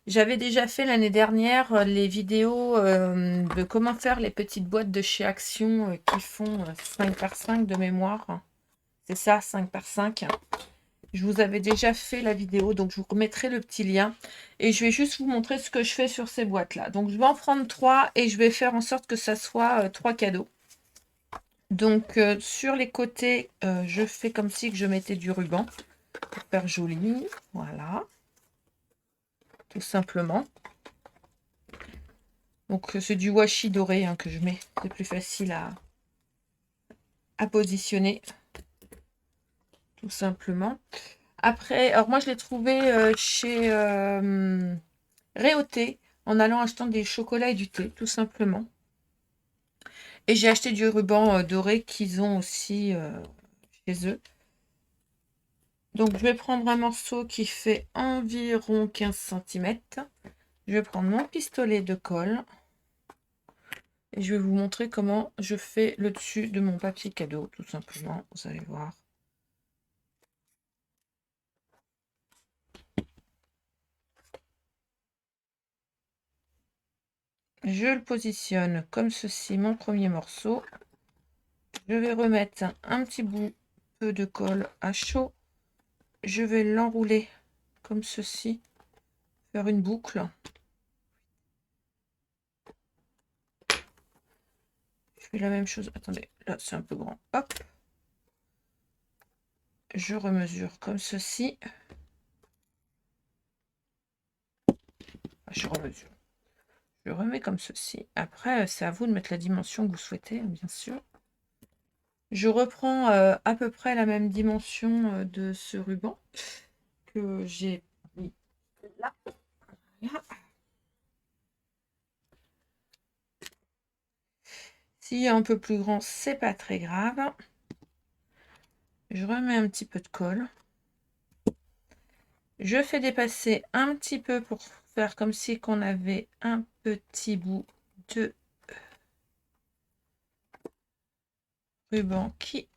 J'avais déjà fait l'année dernière les vidéos de comment faire les petites boîtes de chez Action qui font 5 par 5 de mémoire. C'est ça, 5 par 5. Je vous avais déjà fait la vidéo, donc je vous remettrai le petit lien. Et je vais juste vous montrer ce que je fais sur ces boîtes-là. Donc je vais en prendre 3 et je vais faire en sorte que ça soit 3 cadeaux. Donc sur les côtés, je fais comme si que je mettais du ruban pour faire joli. Voilà. Tout simplement. Donc c'est du washi doré hein, que je mets. C'est plus facile à positionner. Tout simplement. Après, alors moi je l'ai trouvé chez Réauté en allant achetant des chocolats et du thé, tout simplement. Et j'ai acheté du ruban doré qu'ils ont aussi chez eux. Donc je vais prendre un morceau qui fait environ 15 cm. Je vais prendre mon pistolet de colle. Et je vais vous montrer comment je fais le dessus de mon papier cadeau, tout simplement. Vous allez voir. Je le positionne comme ceci, mon premier morceau. Je vais remettre un petit bout de colle à chaud. Je vais l'enrouler comme ceci, faire une boucle. Je fais la même chose. Attendez, là c'est un peu grand. Hop. Je remesure comme ceci. Je remesure. Je remets comme ceci. Après, c'est à vous de mettre la dimension que vous souhaitez, bien sûr. Je reprends à peu près la même dimension de ce ruban que j'ai mis là. Voilà. S'il est un peu plus grand, c'est pas très grave. Je remets un petit peu de colle. Je fais dépasser un petit peu pour faire comme si qu'on avait un petit bout de ruban qui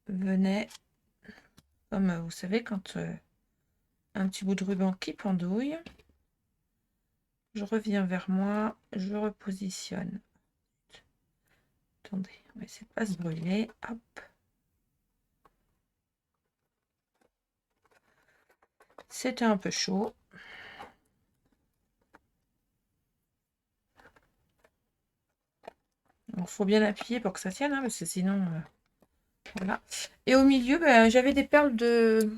venait, comme vous savez, quand un petit bout de ruban qui pendouille. Je reviens vers moi, je repositionne. Attendez, on va essayer de pas se brûler. Hop. C'était un peu chaud. Il faut bien appuyer pour que ça tienne, hein, parce que sinon... voilà. Et au milieu, j'avais des perles de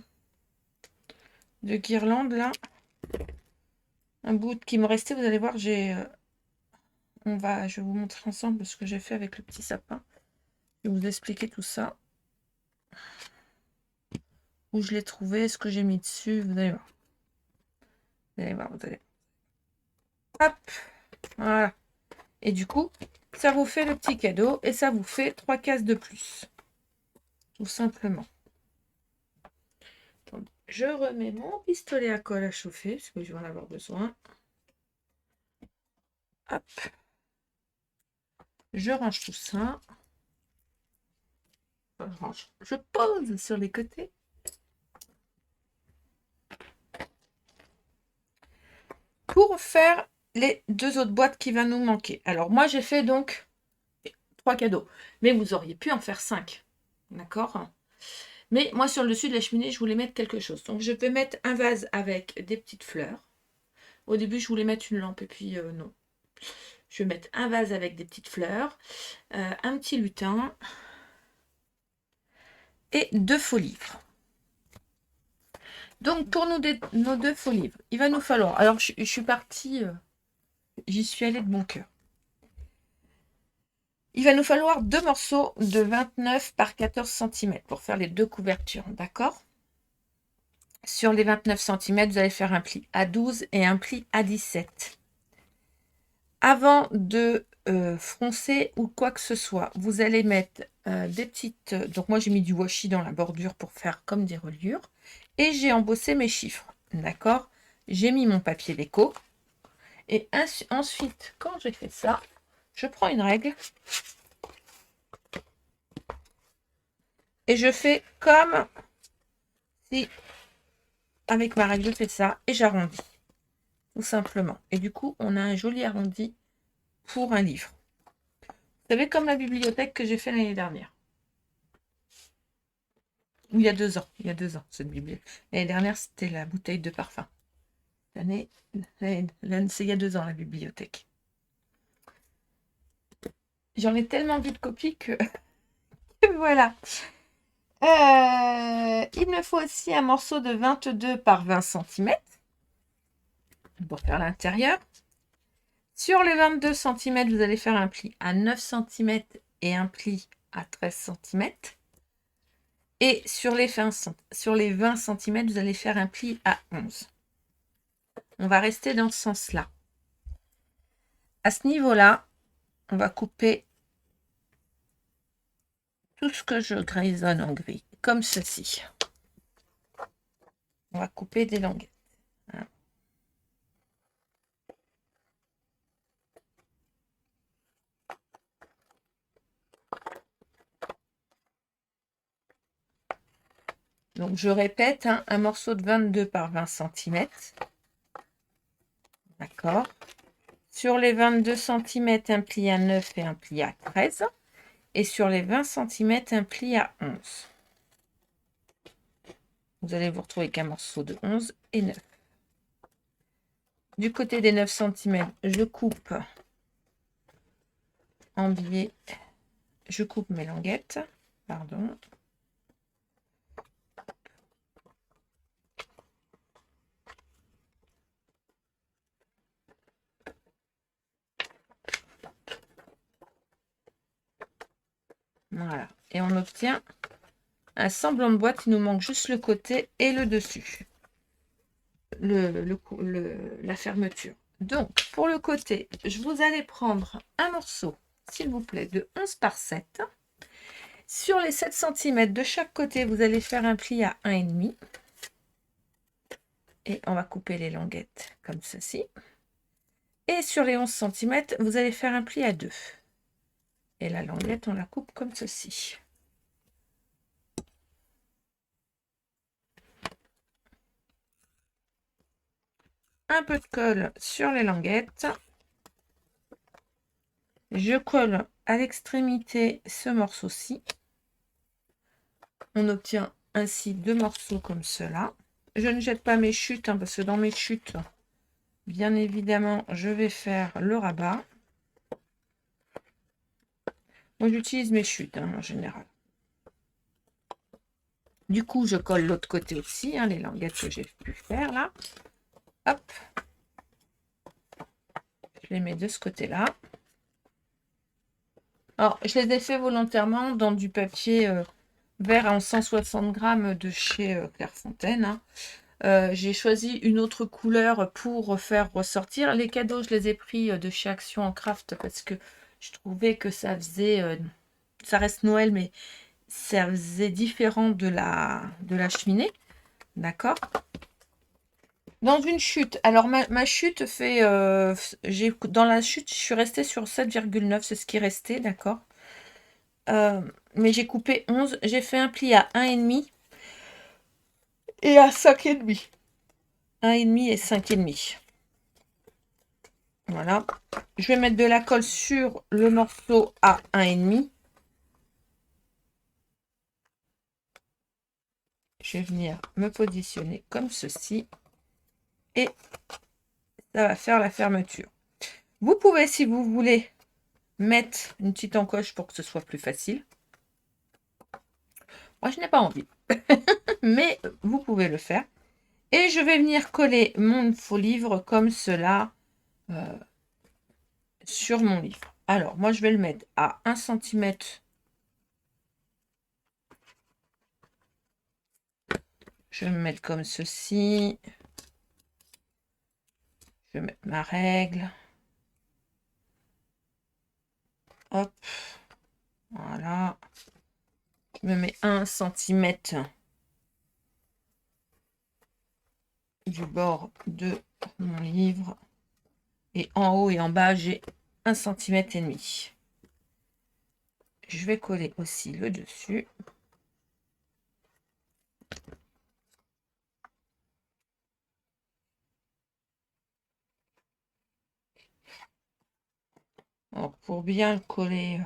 guirlande, là. Un bout qui me restait, vous allez voir, j'ai... je vais vous montrer ensemble ce que j'ai fait avec le petit sapin. Je vais vous expliquer tout ça. Où je l'ai trouvé, ce que j'ai mis dessus, vous allez voir. Vous allez voir, vous allez... Hop, voilà. Et du coup, ça vous fait le petit cadeau et ça vous fait 3 cases de plus. Tout simplement. Je remets mon pistolet à colle à chauffer, parce que je vais en avoir besoin. Hop. Je range tout ça. Je pose sur les côtés. Pour faire les 2 autres boîtes qui va nous manquer. Alors moi j'ai fait donc 3 cadeaux, mais vous auriez pu en faire 5. D'accord? Mais moi sur le dessus de la cheminée, je voulais mettre quelque chose. Donc je vais mettre un vase avec des petites fleurs. Au début, je voulais mettre une lampe et puis non. Je vais mettre un vase avec des petites fleurs, un petit lutin et 2 faux livres. Donc pour nos 2 faux livres, il va nous falloir... Alors je suis partie, j'y suis allée de bon cœur. Il va nous falloir 2 morceaux de 29 par 14 cm pour faire les 2 couvertures, d'accord? Sur les 29 cm, vous allez faire un pli à 12 et un pli à 17. Avant de froncer ou quoi que ce soit, vous allez mettre des petites... Donc moi j'ai mis du washi dans la bordure pour faire comme des reliures. Et j'ai embossé mes chiffres, d'accord? J'ai mis mon papier déco. Et ensuite, quand j'ai fait ça, je prends une règle. Et je fais comme si, avec ma règle, je fais ça et j'arrondis. Tout simplement. Et du coup, on a un joli arrondi pour un livre. Vous savez, comme la bibliothèque que j'ai fait l'année dernière. Ou il y a 2 ans. Il y a 2 ans, cette bibliothèque. L'année dernière, c'était la bouteille de parfum. L'année, c'est il y a 2 ans, la bibliothèque. J'en ai tellement vu de copies que... voilà. Il me faut aussi un morceau de 22 par 20 cm pour faire l'intérieur. Sur les 22 cm, vous allez faire un pli à 9 cm et un pli à 13 cm. Et sur les 20 cm, vous allez faire un pli à 11. On va rester dans ce sens-là. À ce niveau-là, on va couper tout ce que je grisonne en gris, comme ceci. On va couper des languettes. Hein. Donc je répète, hein, un morceau de 22 par 20 cm. D'accord. Sur les 22 cm, un pli à 9 et un pli à 13. Et sur les 20 cm, un pli à 11. Vous allez vous retrouver qu'un morceau de 11 et 9. Du côté des 9 cm, je coupe en biais. Je coupe mes languettes. Pardon. Voilà. Et on obtient un semblant de boîte. Il nous manque juste le côté et le dessus. La fermeture. Donc, pour le côté, vous allez prendre un morceau, s'il vous plaît, de 11 par 7. Sur les 7 cm de chaque côté, vous allez faire un pli à 1,5. Et on va couper les languettes comme ceci. Et sur les 11 cm, vous allez faire un pli à 2. Et la languette, on la coupe comme ceci. Un peu de colle sur les languettes. Je colle à l'extrémité ce morceau-ci. On obtient ainsi 2 morceaux comme cela. Je ne jette pas mes chutes, hein, parce que dans mes chutes, bien évidemment, je vais faire le rabat. Moi, j'utilise mes chutes, hein, en général. Du coup, je colle l'autre côté aussi, hein, les languettes que j'ai pu faire là. Hop. Je les mets de ce côté-là. Alors, je les ai fait volontairement dans du papier vert en 160 grammes de chez Clairefontaine. Hein. J'ai choisi une autre couleur pour faire ressortir. Les cadeaux, je les ai pris de chez Action en Craft parce que je trouvais que ça faisait... ça reste Noël, mais ça faisait différent de la cheminée. D'accord? Dans une chute, alors ma chute fait, dans la chute, je suis restée sur 7,9, c'est ce qui restait, d'accord? Mais j'ai coupé 11, j'ai fait un pli à 1,5 et à 5,5. 1,5 et 5,5. Voilà. Je vais mettre de la colle sur le morceau à 1,5. Je vais venir me positionner comme ceci. Et ça va faire la fermeture. Vous pouvez, si vous voulez, mettre une petite encoche pour que ce soit plus facile. Moi, je n'ai pas envie. Mais vous pouvez le faire. Et je vais venir coller mon faux livre comme cela sur mon livre. Alors, moi, je vais le mettre à 1 cm. Je vais me mettre comme ceci. Je vais mettre ma règle. Hop. Voilà. Je me mets 1 cm du bord de mon livre. Et en haut et en bas, j'ai 1,5 cm. Je vais coller aussi le dessus. Alors, pour bien le coller,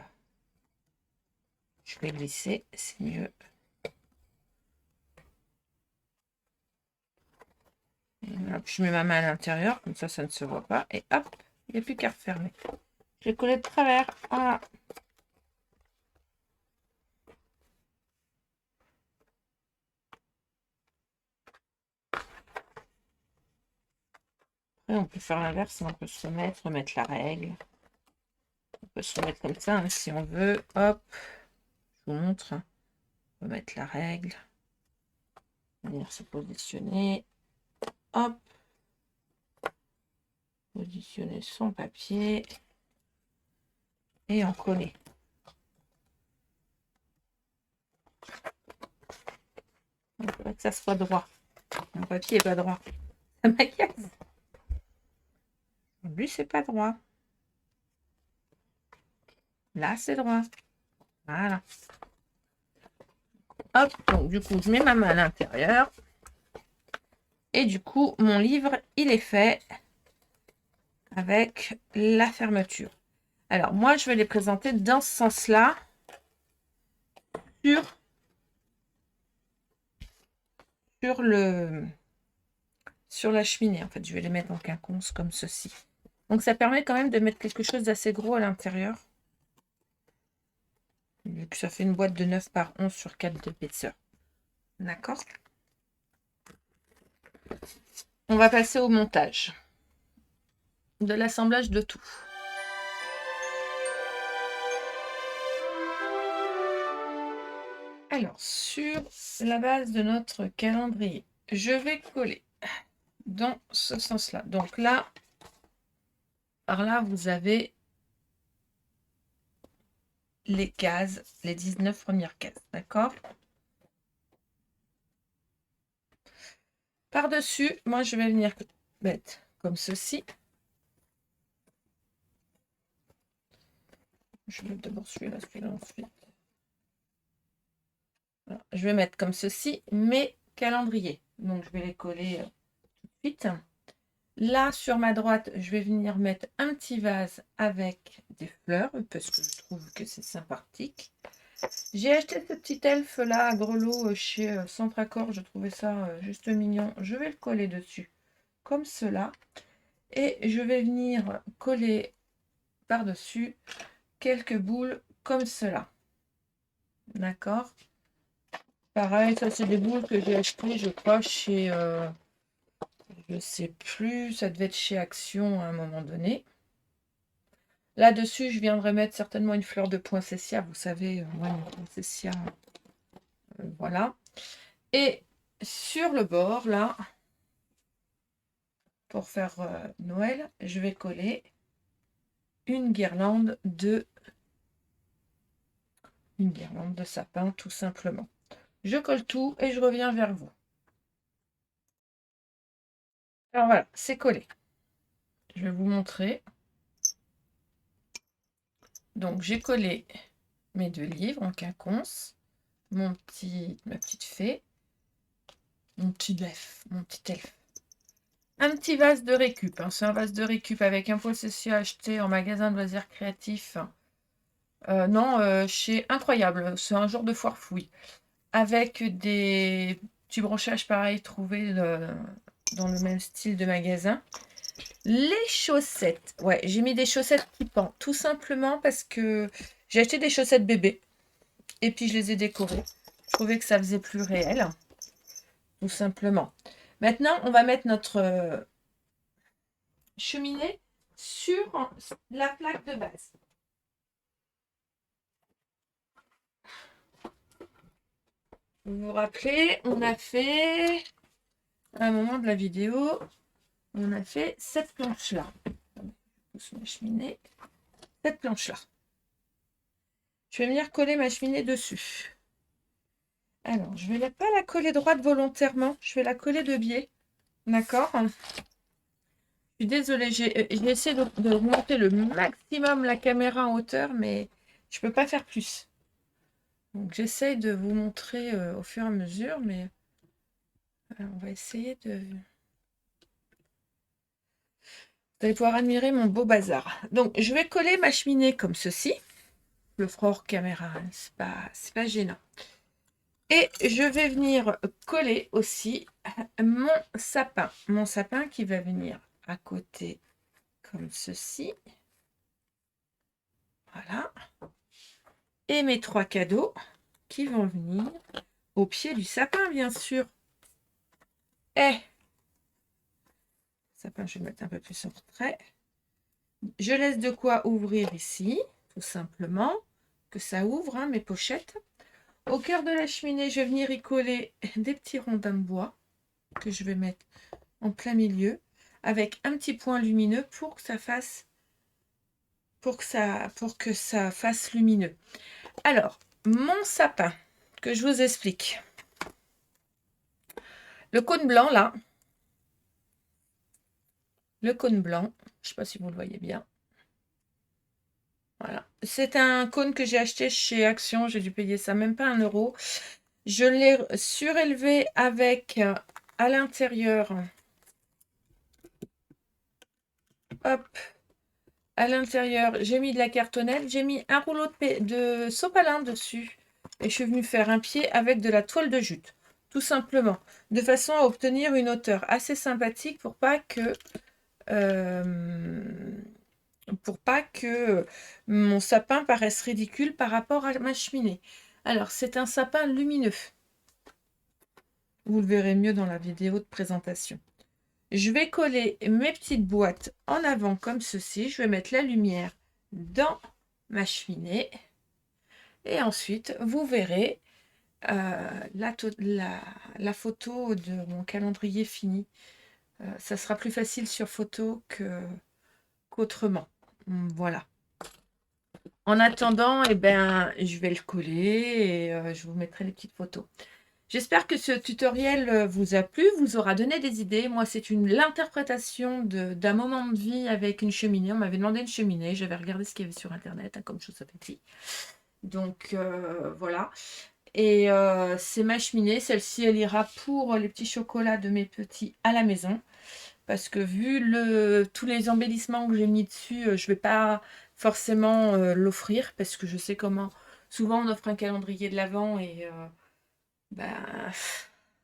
je vais glisser, c'est mieux. Hop, je mets ma main à l'intérieur, comme ça ne se voit pas. Et hop, il n'y a plus qu'à refermer. Je vais coller de travers. Voilà. Après, on peut faire l'inverse, on peut se remettre la règle. On peut se remettre comme ça, hein, si on veut. Hop, je vous montre. On peut mettre la règle. Venir se positionner. Hop. Positionner son papier. Et en coller. Il faudrait que ça soit droit. Mon papier n'est pas droit. Ça m'agace. Lui, c'est pas droit. Là, c'est droit. Voilà. Hop, donc du coup, je mets ma main à l'intérieur. Et du coup, mon livre, il est fait avec la fermeture. Alors, moi, je vais les présenter dans ce sens-là sur la cheminée. En fait, je vais les mettre en quinconce comme ceci. Donc, ça permet quand même de mettre quelque chose d'assez gros à l'intérieur. Vu que ça fait une boîte de 9 par 11 sur 4 d'épaisseur. D'accord? On va passer au montage de l'assemblage de tout. Alors, sur la base de notre calendrier, je vais coller dans ce sens-là. Donc là, par là, vous avez les cases, les 19 premières cases, d'accord? Par-dessus, moi, je vais venir mettre comme ceci. Je vais d'abord celui-là ensuite. Voilà. Je vais mettre comme ceci mes calendriers. Donc, je vais les coller tout de suite. Là, sur ma droite, je vais venir mettre un petit vase avec des fleurs parce que je trouve que c'est sympathique. J'ai acheté ce petit elfe là à Grelot chez Centracor. Je trouvais ça juste mignon. Je vais le coller dessus comme cela. Et je vais venir coller par-dessus quelques boules comme cela. D'accord? Pareil, ça c'est des boules que j'ai achetées, je crois, chez... je sais plus, ça devait être chez Action à un moment donné. Là-dessus, je viendrai mettre certainement une fleur de poinsettia. Vous savez, moi, une poinsettia, voilà. Et sur le bord, là, pour faire Noël, je vais coller une guirlande de sapin, tout simplement. Je colle tout et je reviens vers vous. Alors voilà, c'est collé. Je vais vous montrer. Donc j'ai collé mes 2 livres en quinconce, ma petite fée, mon petit elfe. Un petit vase de récup, hein. C'est un vase de récup avec un possession acheté en magasin de loisirs créatifs. Non, chez Incroyable, c'est un jour de foire fouille. Avec des petits branchages pareils trouvés dans le même style de magasin. Les chaussettes. Ouais, j'ai mis des chaussettes qui pendent. Tout simplement parce que j'ai acheté des chaussettes bébé. Et puis je les ai décorées. Je trouvais que ça faisait plus réel. Tout simplement. Maintenant, on va mettre notre cheminée sur la plaque de base. Vous vous rappelez, on a fait, à un moment de la vidéo, on a fait cette planche-là. Pousse ma cheminée. Cette planche-là. Je vais venir coller ma cheminée dessus. Alors, je ne vais pas la coller droite volontairement. Je vais la coller de biais. D'accord? Je suis désolée, j'ai essayé de monter le maximum la caméra en hauteur, mais je ne peux pas faire plus. Donc, j'essaye de vous montrer au fur et à mesure, mais on va essayer de... Vous allez pouvoir admirer mon beau bazar. Donc, je vais coller ma cheminée comme ceci. Le fera hors caméra, hein, c'est pas gênant. Et je vais venir coller aussi mon sapin. Mon sapin qui va venir à côté comme ceci. Voilà. Et mes 3 cadeaux qui vont venir au pied du sapin, bien sûr. Et sapin, je vais le mettre un peu plus en retrait. Je laisse de quoi ouvrir ici, tout simplement, que ça ouvre, hein, mes pochettes. Au cœur de la cheminée, je vais venir y coller des petits rondins de bois que je vais mettre en plein milieu avec un petit point lumineux pour que ça fasse lumineux. Alors, mon sapin que je vous explique. Le cône blanc là, le cône blanc, je ne sais pas si vous le voyez bien. Voilà, c'est un cône que j'ai acheté chez Action, j'ai dû payer ça même pas 1 euro. Je l'ai surélevé avec à l'intérieur, hop, à l'intérieur, j'ai mis de la cartonnelle, j'ai mis un rouleau de sopalin dessus et je suis venue faire un pied avec de la toile de jute, tout simplement, de façon à obtenir une hauteur assez sympathique pour pas que mon sapin paraisse ridicule par rapport à ma cheminée. Alors, c'est un sapin lumineux. Vous le verrez mieux dans la vidéo de présentation. Je vais coller mes petites boîtes en avant comme ceci. Je vais mettre la lumière dans ma cheminée. Et ensuite, vous verrez la photo de mon calendrier fini. Ça sera plus facile sur photo qu'autrement. Voilà. En attendant, eh ben, je vais le coller et je vous mettrai les petites photos. J'espère que ce tutoriel vous a plu, vous aura donné des idées. Moi, c'est l'interprétation d'un moment de vie avec une cheminée. On m'avait demandé une cheminée, j'avais regardé ce qu'il y avait sur Internet, hein, comme chose à petit. Donc, voilà. Et c'est ma cheminée. Celle-ci, elle ira pour les petits chocolats de mes petits à la maison. Parce que vu tous les embellissements que j'ai mis dessus, je ne vais pas forcément l'offrir. Parce que je sais comment... Souvent, on offre un calendrier de l'Avent et...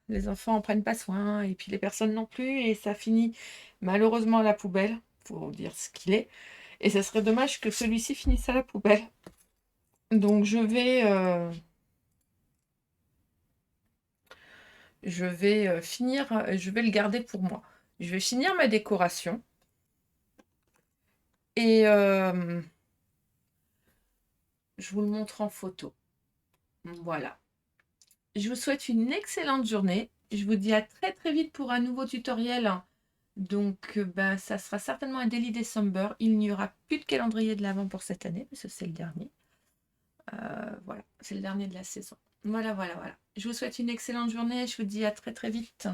les enfants en prennent pas soin et puis les personnes non plus et ça finit malheureusement à la poubelle, faut dire ce qu'il est, et ça serait dommage que celui-ci finisse à la poubelle. Donc je vais je vais le garder pour moi. Je vais finir ma décoration et je vous le montre en photo. Voilà. Je vous souhaite une excellente journée. Je vous dis à très très vite pour un nouveau tutoriel. Donc, ça sera certainement un Daily December. Il n'y aura plus de calendrier de l'Avent pour cette année, parce que c'est le dernier. Voilà, c'est le dernier de la saison. Voilà. Je vous souhaite une excellente journée. Je vous dis à très très vite.